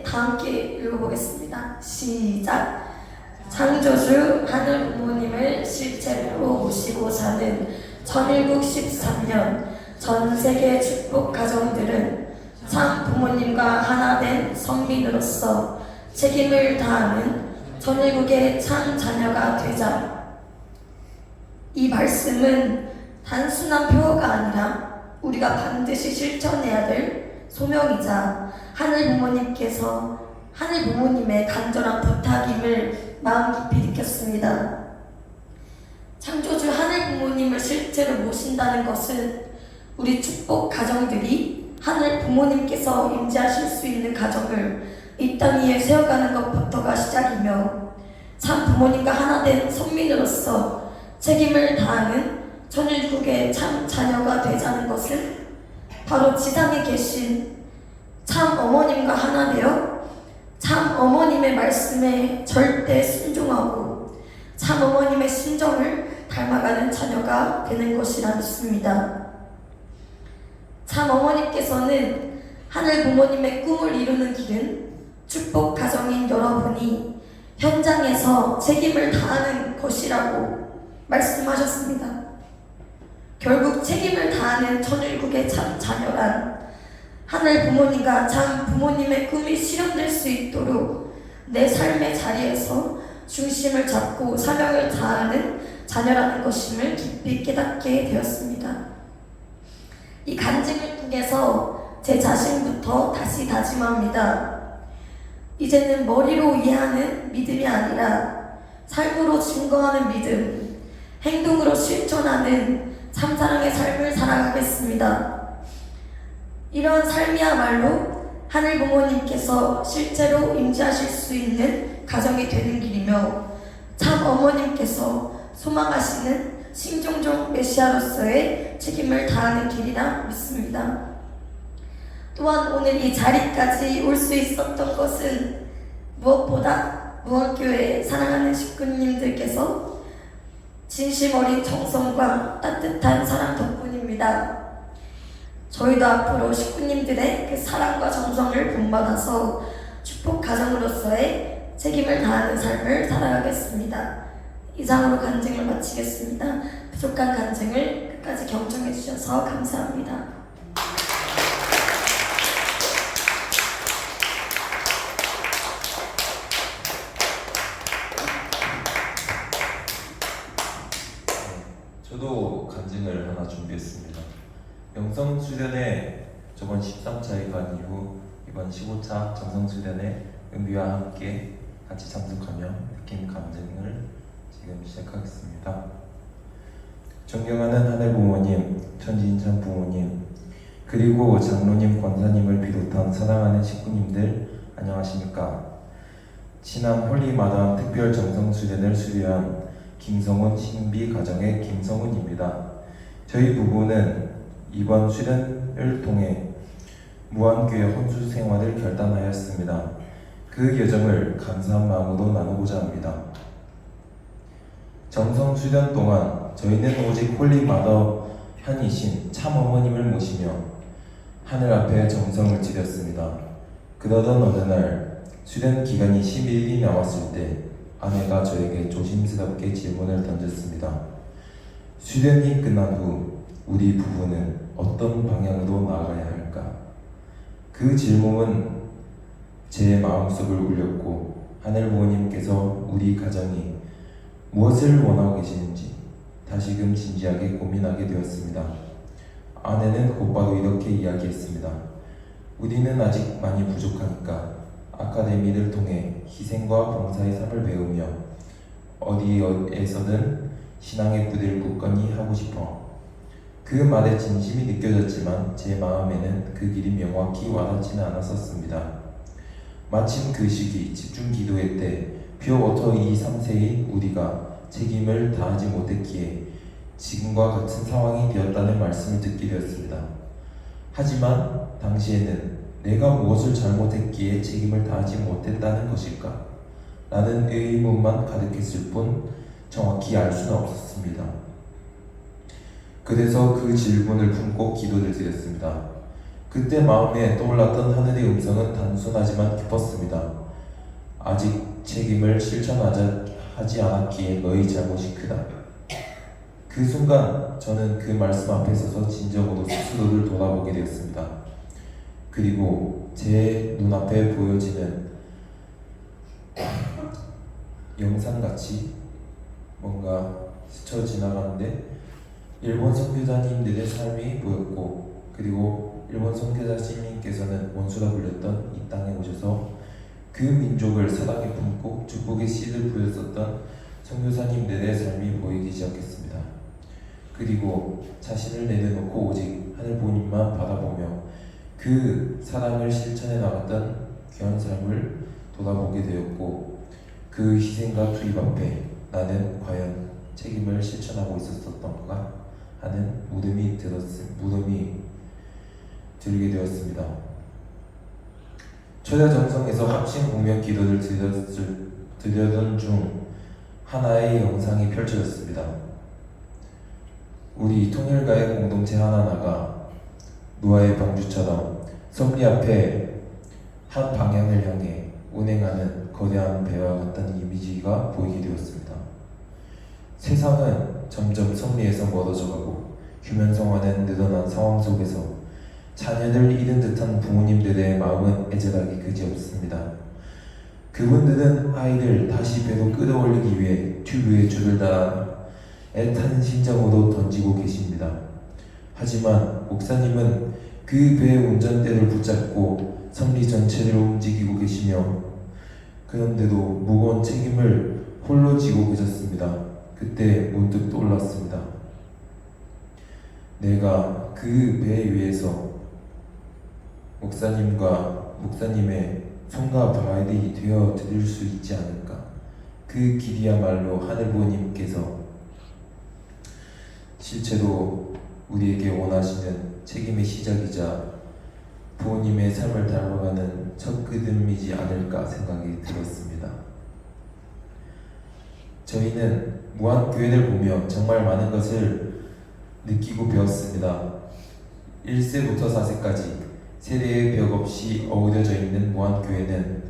다 함께 읽어보겠습니다. 시작! 창조주 하늘 부모님을 실제로 모시고 사는 전일국 13년 전 세계 축복 가정들은 참 부모님과 하나 된 성민으로서 책임을 다하는 전일국의 참 자녀가 되자. 이 말씀은 단순한 표어가 아니라 우리가 반드시 실천해야 될 소명이자 하늘 부모님의 간절한 부탁임을 마음 깊이 느꼈습니다. 창조주 하늘 부모님을 실제로 모신다는 것은 우리 축복 가정들이 하늘 부모님께서 임재하실 수 있는 가정을 이 땅 위에 세워가는 것부터가 시작이며 참 부모님과 하나 된 선민으로서 책임을 다하는 천일국의 참 자녀가 되자는 것은 바로 지상에 계신 참 어머님과 하나 되어 참 어머님의 말씀에 절대 순종하고 참 어머님의 심정을 닮아가는 자녀가 되는 것이라 믿습니다. 참 어머님께서는 하늘 부모님의 꿈을 이루는 길은 축복 가정인 여러분이 현장에서 책임을 다하는 것이라고 말씀하셨습니다. 결국 책임을 다하는 천일국의 참 자녀란 하늘 부모님과 참 부모님의 꿈이 실현될 수 있도록 내 삶의 자리에서 중심을 잡고 사명을 다하는 자녀라는 것임을 깊이 깨닫게 되었습니다. 이 간증을 통해서 제 자신부터 다시 다짐합니다. 이제는 머리로 이해하는 믿음이 아니라 삶으로 증거하는 믿음, 행동으로 실천하는 참사랑의 삶을 살아가겠습니다. 이런 삶이야말로 하늘 부모님께서 실제로 임재하실 수 있는 가정이 되는 길이며 참 어머님께서 소망하시는 신종종 메시아로서의 책임을 다하는 길이라 믿습니다. 또한 오늘 이 자리까지 올 수 있었던 것은 무엇보다 무언교회 사랑하는 식구님들께서 진심 어린 정성과 따뜻한 사랑 덕분입니다. 저희도 앞으로 식구님들의 그 사랑과 정성을 본받아서 축복 가정으로서의 책임을 다하는 삶을 살아가겠습니다. 이상으로 간증을 마치겠습니다. 부족한 간증을 끝까지 경청해 주셔서 감사합니다. 저도 간증을 하나 준비했습니다. 영성수련회 저번 13차에 간 이후 이번 15차 정성수련회 은비와 함께 같이 참석하며 느낀 감증을 지금 시작하겠습니다. 존경하는 하늘 부모님, 천지인참 부모님, 그리고 장로님, 권사님을 비롯한 사랑하는 식구님들 안녕하십니까? 지난 홀리마다함 특별 정성수련을 수료한 김성훈 신비 가정의 김성훈입니다. 저희 부부는 이번 수련을 통해 무한교회 혼수 생활을 결단하였습니다. 그 여정을 감사한 마음으로 나누고자 합니다. 정성 수련 동안 저희는 오직 홀리 마더 한이신 참 어머님을 모시며 하늘 앞에 정성을 들였습니다. 그러던 어느 날 수련 기간이 11일이 남았을 때 아내가 저에게 조심스럽게 질문을 던졌습니다. 수련이 끝난 후 우리 부부는 어떤 방향으로 나아가야 할까? 그 질문은 제 마음속을 울렸고 하늘 부모님께서 우리 가정이 무엇을 원하고 계시는지 다시금 진지하게 고민하게 되었습니다. 아내는 곧바로 이렇게 이야기했습니다. 우리는 아직 많이 부족하니까 아카데미를 통해 희생과 봉사의 삶을 배우며 어디에서든 신앙의 뿌리를 굳건히 하고 싶어. 그 말에 진심이 느껴졌지만 제 마음에는 그 길이 명확히 와닿지는 않았었습니다. 마침 그 시기 집중 기도회 때 퓨어워터 2, 3세인 우리가 책임을 다하지 못했기에 지금과 같은 상황이 되었다는 말씀을 듣게 되었습니다. 하지만 당시에는 내가 무엇을 잘못했기에 책임을 다하지 못했다는 것일까? 라는 의문만 가득했을 뿐 정확히 알 수는 없었습니다. 그래서 그 질문을 품고 기도를 드렸습니다. 그때 마음에 떠올랐던 하늘의 음성은 단순하지만 깊었습니다. 아직 책임을 실천하지 않았기에 너희 잘못이 크다. 그 순간 저는 그 말씀 앞에 서서 진정으로 스스로를 돌아보게 되었습니다. 그리고 제 눈앞에 보여지는 영상같이 뭔가 스쳐 지나가는데 일본 선교사님들의 삶이 보였고, 그리고 일본 선교사님께서는 원수라 불렸던 이 땅에 오셔서 그 민족을 사랑에 품고 축복의 씨를 부였었던 선교사님들의 삶이 보이기 시작했습니다. 그리고 자신을 내려놓고 오직 하늘 부모님만 바라보며 그 사랑을 실천해 나갔던 귀한 삶을 돌아보게 되었고, 그 희생과 투입 앞에 나는 과연 책임을 실천하고 있었던가 하는 물음이 들게 되었습니다. 초대 정성에서 합심 공명 기도를 드려던 중 하나의 영상이 펼쳐졌습니다. 우리 통일가의 공동체 하나하나가 노아의 방주처럼 섭리 앞에 한 방향을 향해 운행하는 거대한 배와 같다는 이미지가 보이게 되었습니다. 세상은 점점 섭리에서 멀어져가고 휴면성화는 늘어난 상황 속에서 자녀를 잃은 듯한 부모님들의 마음은 애절하기 그지없습니다. 그분들은 아이를 다시 배로 끌어올리기 위해 튜브에 줄을 달아 애타는 심정으로 던지고 계십니다. 하지만 목사님은 그 배의 운전대를 붙잡고 섭리 전체를 움직이고 계시며 그런데도 무거운 책임을 홀로 지고 계셨습니다. 그때 문득 떠올랐습니다. 내가 그 배 위에서 목사님의 손과 발이 되어 드릴 수 있지 않을까? 그 길이야말로 하늘 부모님께서 실제로 우리에게 원하시는 책임의 시작이자 부모님의 삶을 닮아가는 첫 그림이지 않을까 생각이 들었습니다. 저희는 무한교회를 보며 정말 많은 것을 느끼고 배웠습니다. 1세부터 4세까지 세대의 벽 없이 어우러져 있는 무한교회는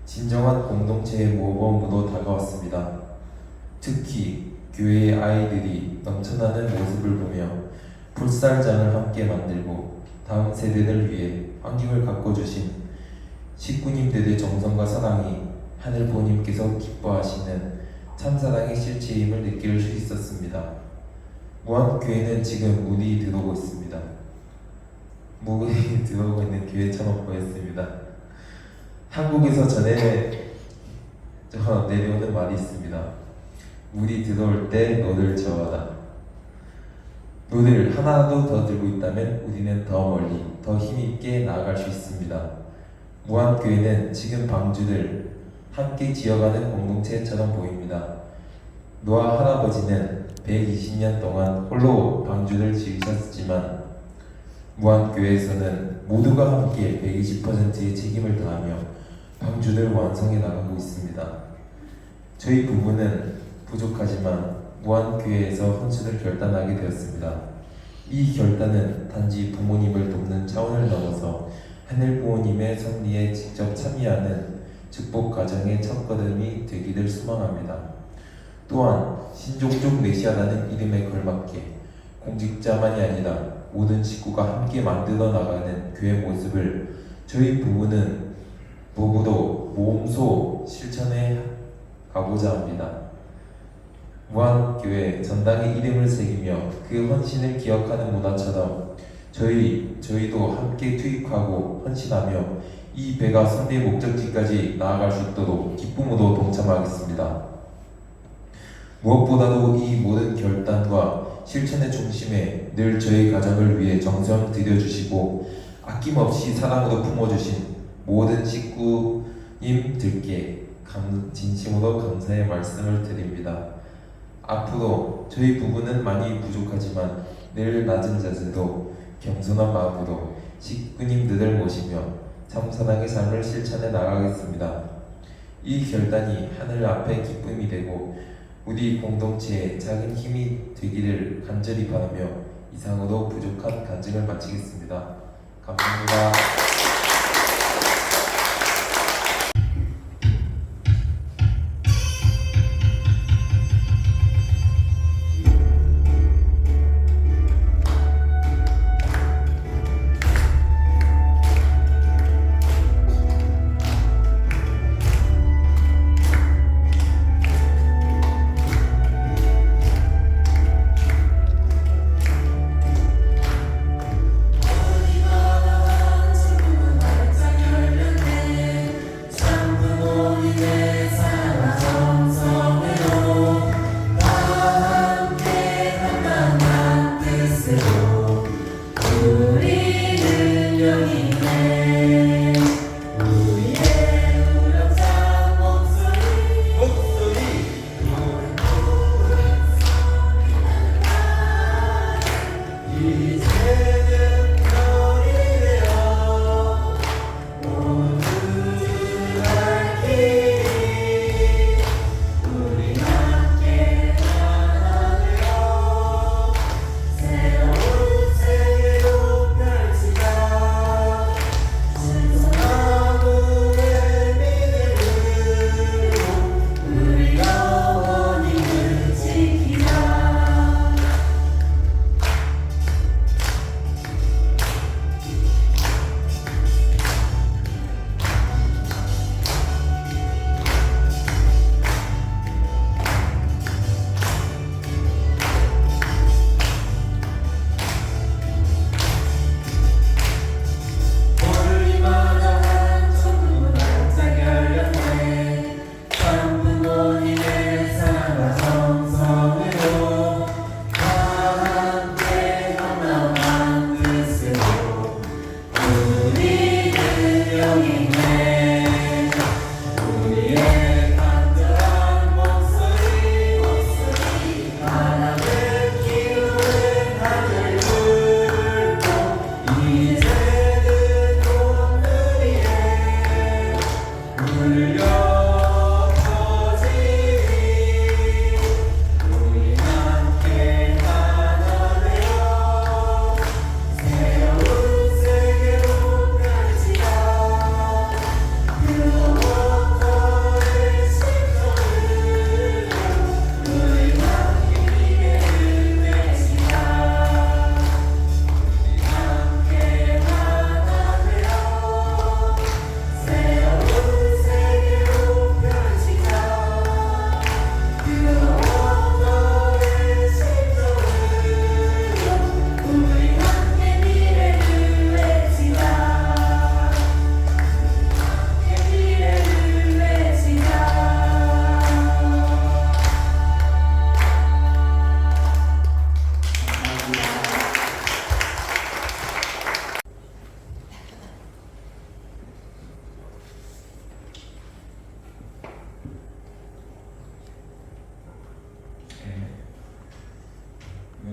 진정한 공동체의 모범으로 다가왔습니다. 특히 교회의 아이들이 넘쳐나는 모습을 보며 풋살장을 함께 만들고 다음 세대를 위해 환경을 가꿔주신 식구님들의 정성과 사랑이 하늘 부모님께서 기뻐하시는 참사랑의 실체임을 느낄 수 있었습니다. 무한교회는 지금 문이 들어오고 있습니다. 문이 들어오고 있는 교회처럼 보였습니다. 한국에서 내려오는 말이 있습니다. 물이 들어올 때 너를 저어라. 너를 하나라도 더 들고 있다면 우리는 더 멀리, 더 힘있게 나아갈 수 있습니다. 무한교회는 지금 방주를 함께 지어가는 공동체처럼 보입니다. 노아 할아버지는 120년 동안 홀로 방주를 지으셨지만 무한교회에서는 모두가 함께 120%의 책임을 다하며 방주를 완성해 나가고 있습니다. 저희 부부는 부족하지만 무한교회에서 헌신을 결단하게 되었습니다. 이 결단은 단지 부모님을 돕는 차원을 넘어서 하늘 부모님의 섭리에 직접 참여하는 축복 가정의 첫걸음이 되기를 소망합니다. 또한 신종족 메시아라는 이름에 걸맞게 공직자만이 아니라 모든 식구가 함께 만들어 나가는 교회 모습을 저희 부부는 몸소 실천해 가고자 합니다. 무한교회 전당의 이름을 새기며 그 헌신을 기억하는 문화처럼 저희도 함께 투입하고 헌신하며 이 배가 선대 목적지까지 나아갈 수 있도록 기쁨으로 동참하겠습니다. 무엇보다도 이 모든 결단과 실천의 중심에 늘 저희 가정을 위해 정성 들여주시고 아낌없이 사랑으로 품어주신 모든 식구님들께 진심으로 감사의 말씀을 드립니다. 앞으로 저희 부부는 많이 부족하지만 늘 낮은 자세도 겸손한 마음으로 식구님들을 모시며 참사랑의 삶을 실천해 나가겠습니다. 이 결단이 하늘 앞에 기쁨이 되고 우리 공동체에 작은 힘이 되기를 간절히 바라며 이상으로 부족한 간증을 마치겠습니다. 감사합니다.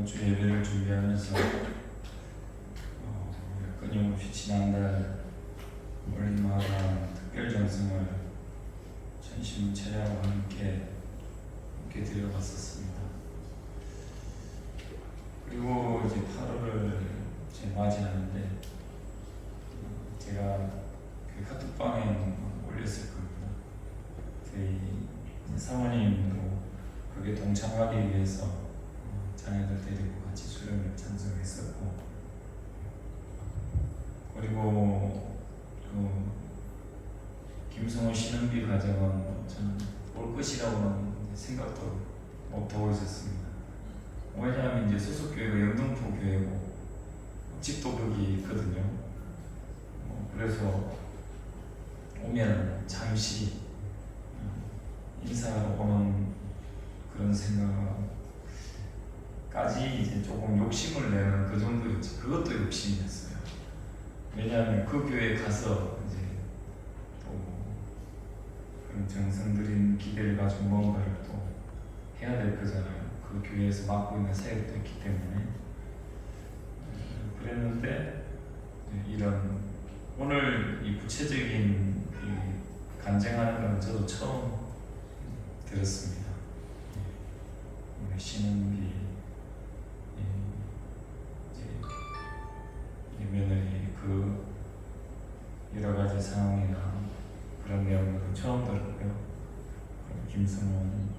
이번 주 예배를 준비하면서 말씀을 전심 찬양과 함께 드려봤었습니다. 그리고 이제 8월을 이제 맞이하는데 제가 그 카톡방에 올렸을 겁니다. 저희 사모님도 거기에 동참하기 위해서 자녀들 데리고 같이 수련을 참석했었고, 그리고 김성호 신흥비 가정은 저는 올 것이라고는 생각도 못하고 있었습니다. 왜냐하면 이제 소속교회가 영등포 교회고 집도 거기 있거든요. 그래서 오면 잠시 인사하러 오는 그런 생각까지 이제 조금 욕심을 내는 그 정도였지. 그것도 욕심이었어요. 왜냐하면 그 교회에 가서 이제 또 그런 정성 들인 기대를 가지고 뭔가를 또 해야 될 거잖아요. 그 교회에서 맡고 있는 사역도 있기 때문에. 그랬는데 이런 오늘 이 구체적인 이 간증하는 건 저도 처음 들었습니다. 우리 신은비 이제 며느리 그 여러 가지 상황이나 그런 내용도 처음 들었고요. 김승원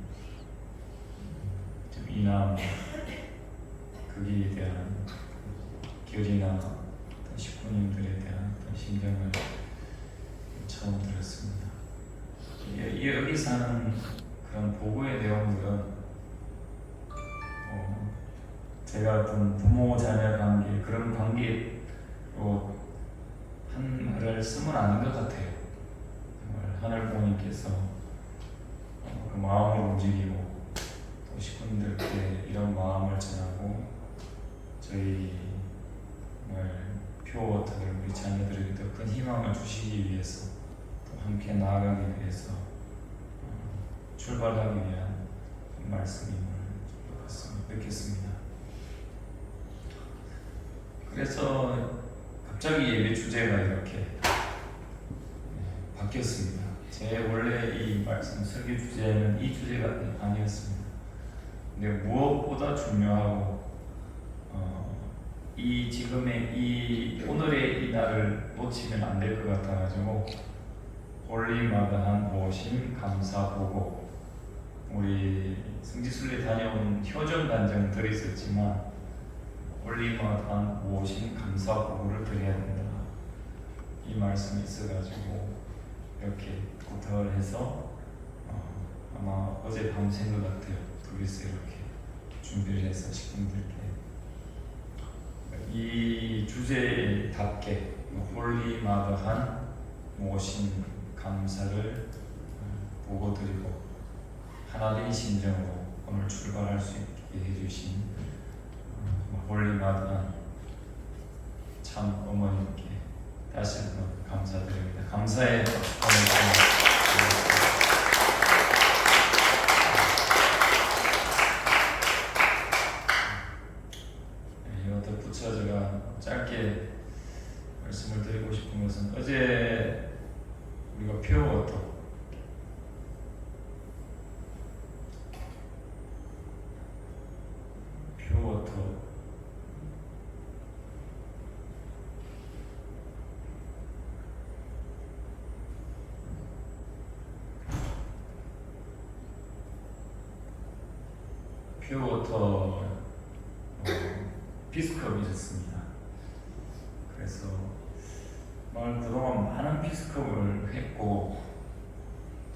이남 거기에 대한 결이나 식구님들에 대한 심정을 처음 들었습니다. 여기서 하는 그런 보고의 내용들은 제가 어떤 부모 자녀 관계 그런 관계로 한 말을 쓰면 아닌 것 같아요. 정말 하늘 부모님께서 그 마음을 움직이고 또 식구들께 이런 마음을 전하고 저희 정말 퓨어워터들 우리 자녀들에게 더 큰 희망을 주시기 위해서 또 함께 나아가기 위해서 출발하기 위한 말씀임을 느꼈습니다. 그래서 갑자기 예배 주제가 이렇게 바뀌었습니다. 제 원래 이 말씀 설교 주제는 이 주제가 아니었습니다. 근데 무엇보다 중요하고 이 지금의 이 오늘의 이 날을 놓치면 안 될 것 같아가지고 홀리마다한 모심 감사 보고 우리 성지순례 다녀온 효정 간증들이 있었지만 홀리마다한 모심 감사 보고를 드려야 된다. 이 말씀이 있어가지고 이렇게 부탁을 해서 아마 어제 밤샌 것 같아요. 둘이서 이렇게 준비를 해서 식구들께 이 주제답게 홀리마다한 모심 감사를 보고드리고 하나된 심정으로 오늘 출발할 수 있게 해주신 홀리마다한 참 어머님께 다시 한번 감사드립니다. 감사의 이거 덧붙여 제가 짧게 말씀을 드리고 싶은 것은 어제 우리가 퓨어워터 피스컵이셨습니다. 그래서 그동안 많은 피스컵을 했고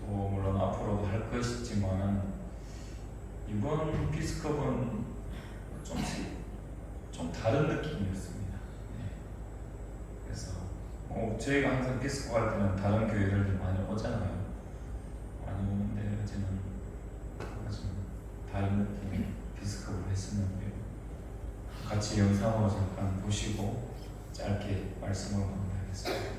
또 물론 앞으로도 할 것이지만 이번 피스컵은 좀 다른 느낌이었습니다. 그래서 저희가 항상 피스컵 할 때는 다른 교회를 많이 오잖아요. 많이 오는데 어제는 좀 다른 느낌의 피스컵을 했었는데요. 같이 영상으로 잠깐 보시고 짧게 말씀을 공유하겠습니다.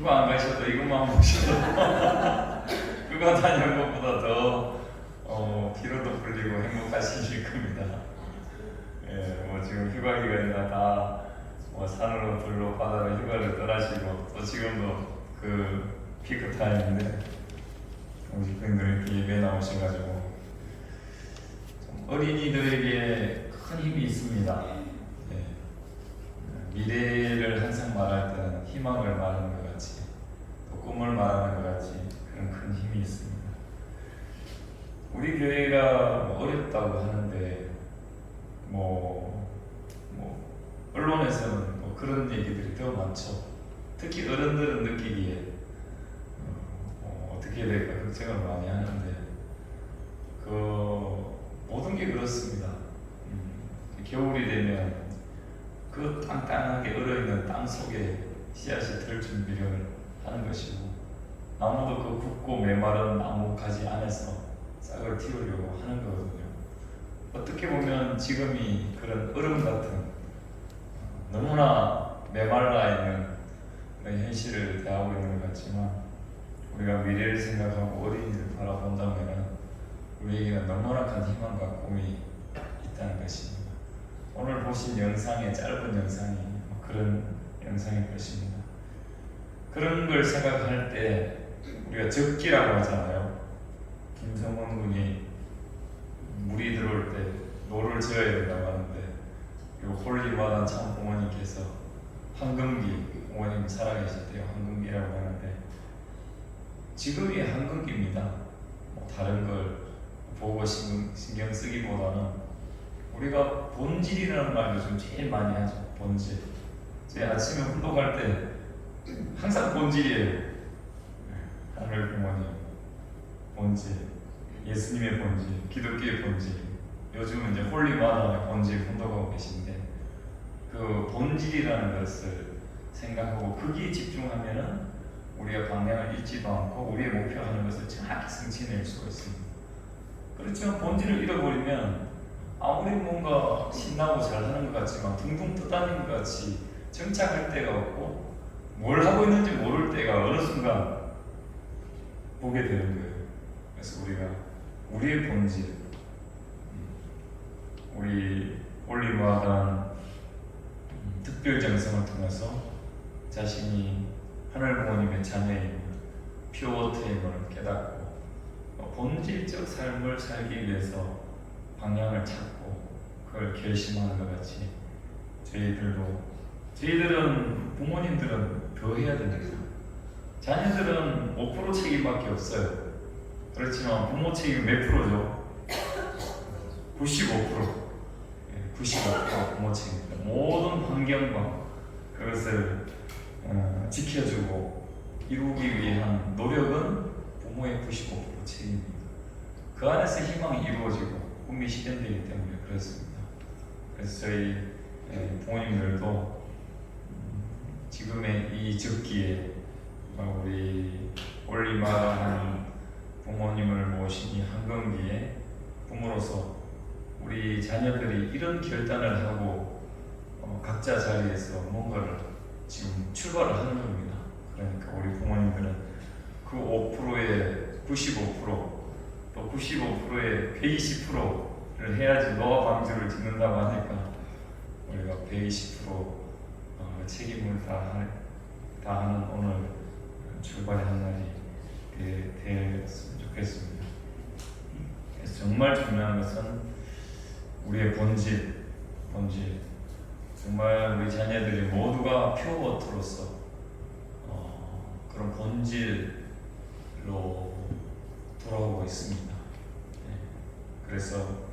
휴가 안 가셔도 이것만 보셔도 휴가 다녀온 것보다 더 피로도 풀리고 행복하실 겁니다. 예, 뭐 지금 휴가 기간이나 다뭐 산으로 들로 바다로 휴가를 떠나시고 또 지금도 그 피크 타임인데 우리 분들이 예배 나오셔가지고 좀 어린이들에게 큰 힘이 있습니다. 예. 미래를 항상 말할 때는 희망을 말하는 것 같이 또 꿈을 말하는 것 같이 그런 큰 힘이 있습니다. 우리 교회가 어렵다고 하는데 언론에서는 그런 얘기들이 더 많죠. 특히 어른들은 느끼기에 어떻게 될까 걱정을 많이 하는데 모든 게 그렇습니다. 겨울이 되면 그 땅땅하게 얼어있는 땅 속에 씨앗이 들 준비를 하는 것이고 나무도 그 굵고 메마른 나무 가지 안에서 싹을 틔우려고 하는 거거든요. 어떻게 보면 지금이 그런 얼음 같은 너무나 메말라 있는 현실을 대하고 있는 것 같지만 우리가 미래를 생각하고 어린이를 바라본다면 우리에게는 너무나 큰 희망과 꿈이 있다는 것입니다. 오늘 보신 영상의 짧은 영상이 그런 영상일 것입니다. 그런 걸 생각할 때 우리가 적기라고 하잖아요. 김성원 군이 물이 들어올 때 노를 지어야 된다고 하는데 이 홀리마단 참 부모님께서 황금기, 부모님 살아계실 때 황금기라고 하는데 지금이 황금기입니다. 다른 걸 보고 신경 쓰기보다는 우리가 본질이라는 말 요즘 제일 많이 하죠. 본질. 제 아침에 운동할 때 항상 본질이에요. 하늘 부모님 본질, 예수님의 본질, 기독교의 본질. 요즘은 이제 홀리마다의 본질 운동하고 계신데 그 본질이라는 것을 생각하고 거기에 집중하면은 우리가 방향을 잃지도 않고 우리의 목표하는 것을 정확히 성취해낼 수가 있습니다. 그렇지만 본질을 잃어버리면 아무리 뭔가 신나고 잘하는 것 같지만 둥둥 떠다니는 것 같이 정착할 데가 없고 뭘 하고 있는지 모를 때가 어느 순간 보게 되는 거예요. 그래서 우리가 우리의 본질, 우리 올리마단 특별 정성을 통해서 자신이 하늘 부모님의 자녀임을 퓨어트임을 깨닫고 본질적 삶을 살기 위해서 방향을 찾고 그걸 결심하는 것 같이 저희들은 부모님들은 교회해야 됩니다. 자녀들은 5% 책임밖에 없어요. 그렇지만 부모 책임이 몇 프로죠? 95%. 95% 부모 책임입니다. 모든 환경과 그것을 지켜주고 이루기 위한 노력은 부모의 95% 책임입니다. 그 안에서 희망이 이루어지고 꿈이 실현되기 때문에 그렇습니다. 그래서 저희 부모님들도 지금의 이 적기에 우리 올리마라는 부모님을 모신 이 한건기에 부모로서 우리 자녀들이 이런 결단을 하고 각자 자리에서 뭔가를 지금 출발을 하는 겁니다. 그러니까 우리 부모님들은 그 5%의 95% 또 95%의 120%를 해야지 노화 방지를 짓는다고 하니까 우리가 120% 책임을 다하는 오늘 출발의 한 날이 되었으면 좋겠습니다. 그래서 정말 중요한 것은 우리의 본질 정말 우리 자녀들이 모두가 퓨어워터로서 그런 본질로 돌아오고 있습니다. 그래서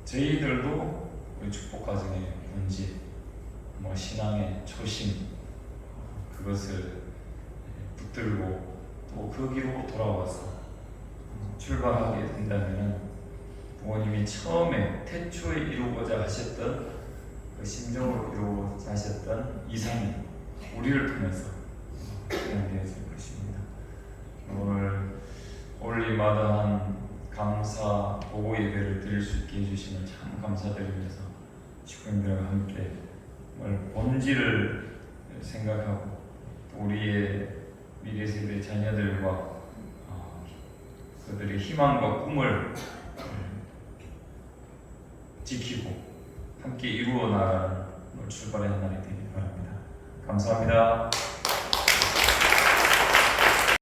저희들도 우리 축복가정의 본질, 신앙의 초심 그것을 붙들고 또 거기로 돌아와서 출발하게 된다면 부모님이 처음에 태초에 이루고자 하셨던 그 심정으로 이루고자 하셨던 이상이 우리를 통해서 진행되어질 것입니다. 오늘 올리마다한 감사 보고 예배를 드릴 수 있게 해주시면 참 감사드리면서 식구님들과 함께 본질을 생각하고 우리의 미래 세대 자녀들과 그들의 희망과 꿈을 지키고 함께 이루어 나가는 오늘 출발의 한 날이 되길 바랍니다. 감사합니다.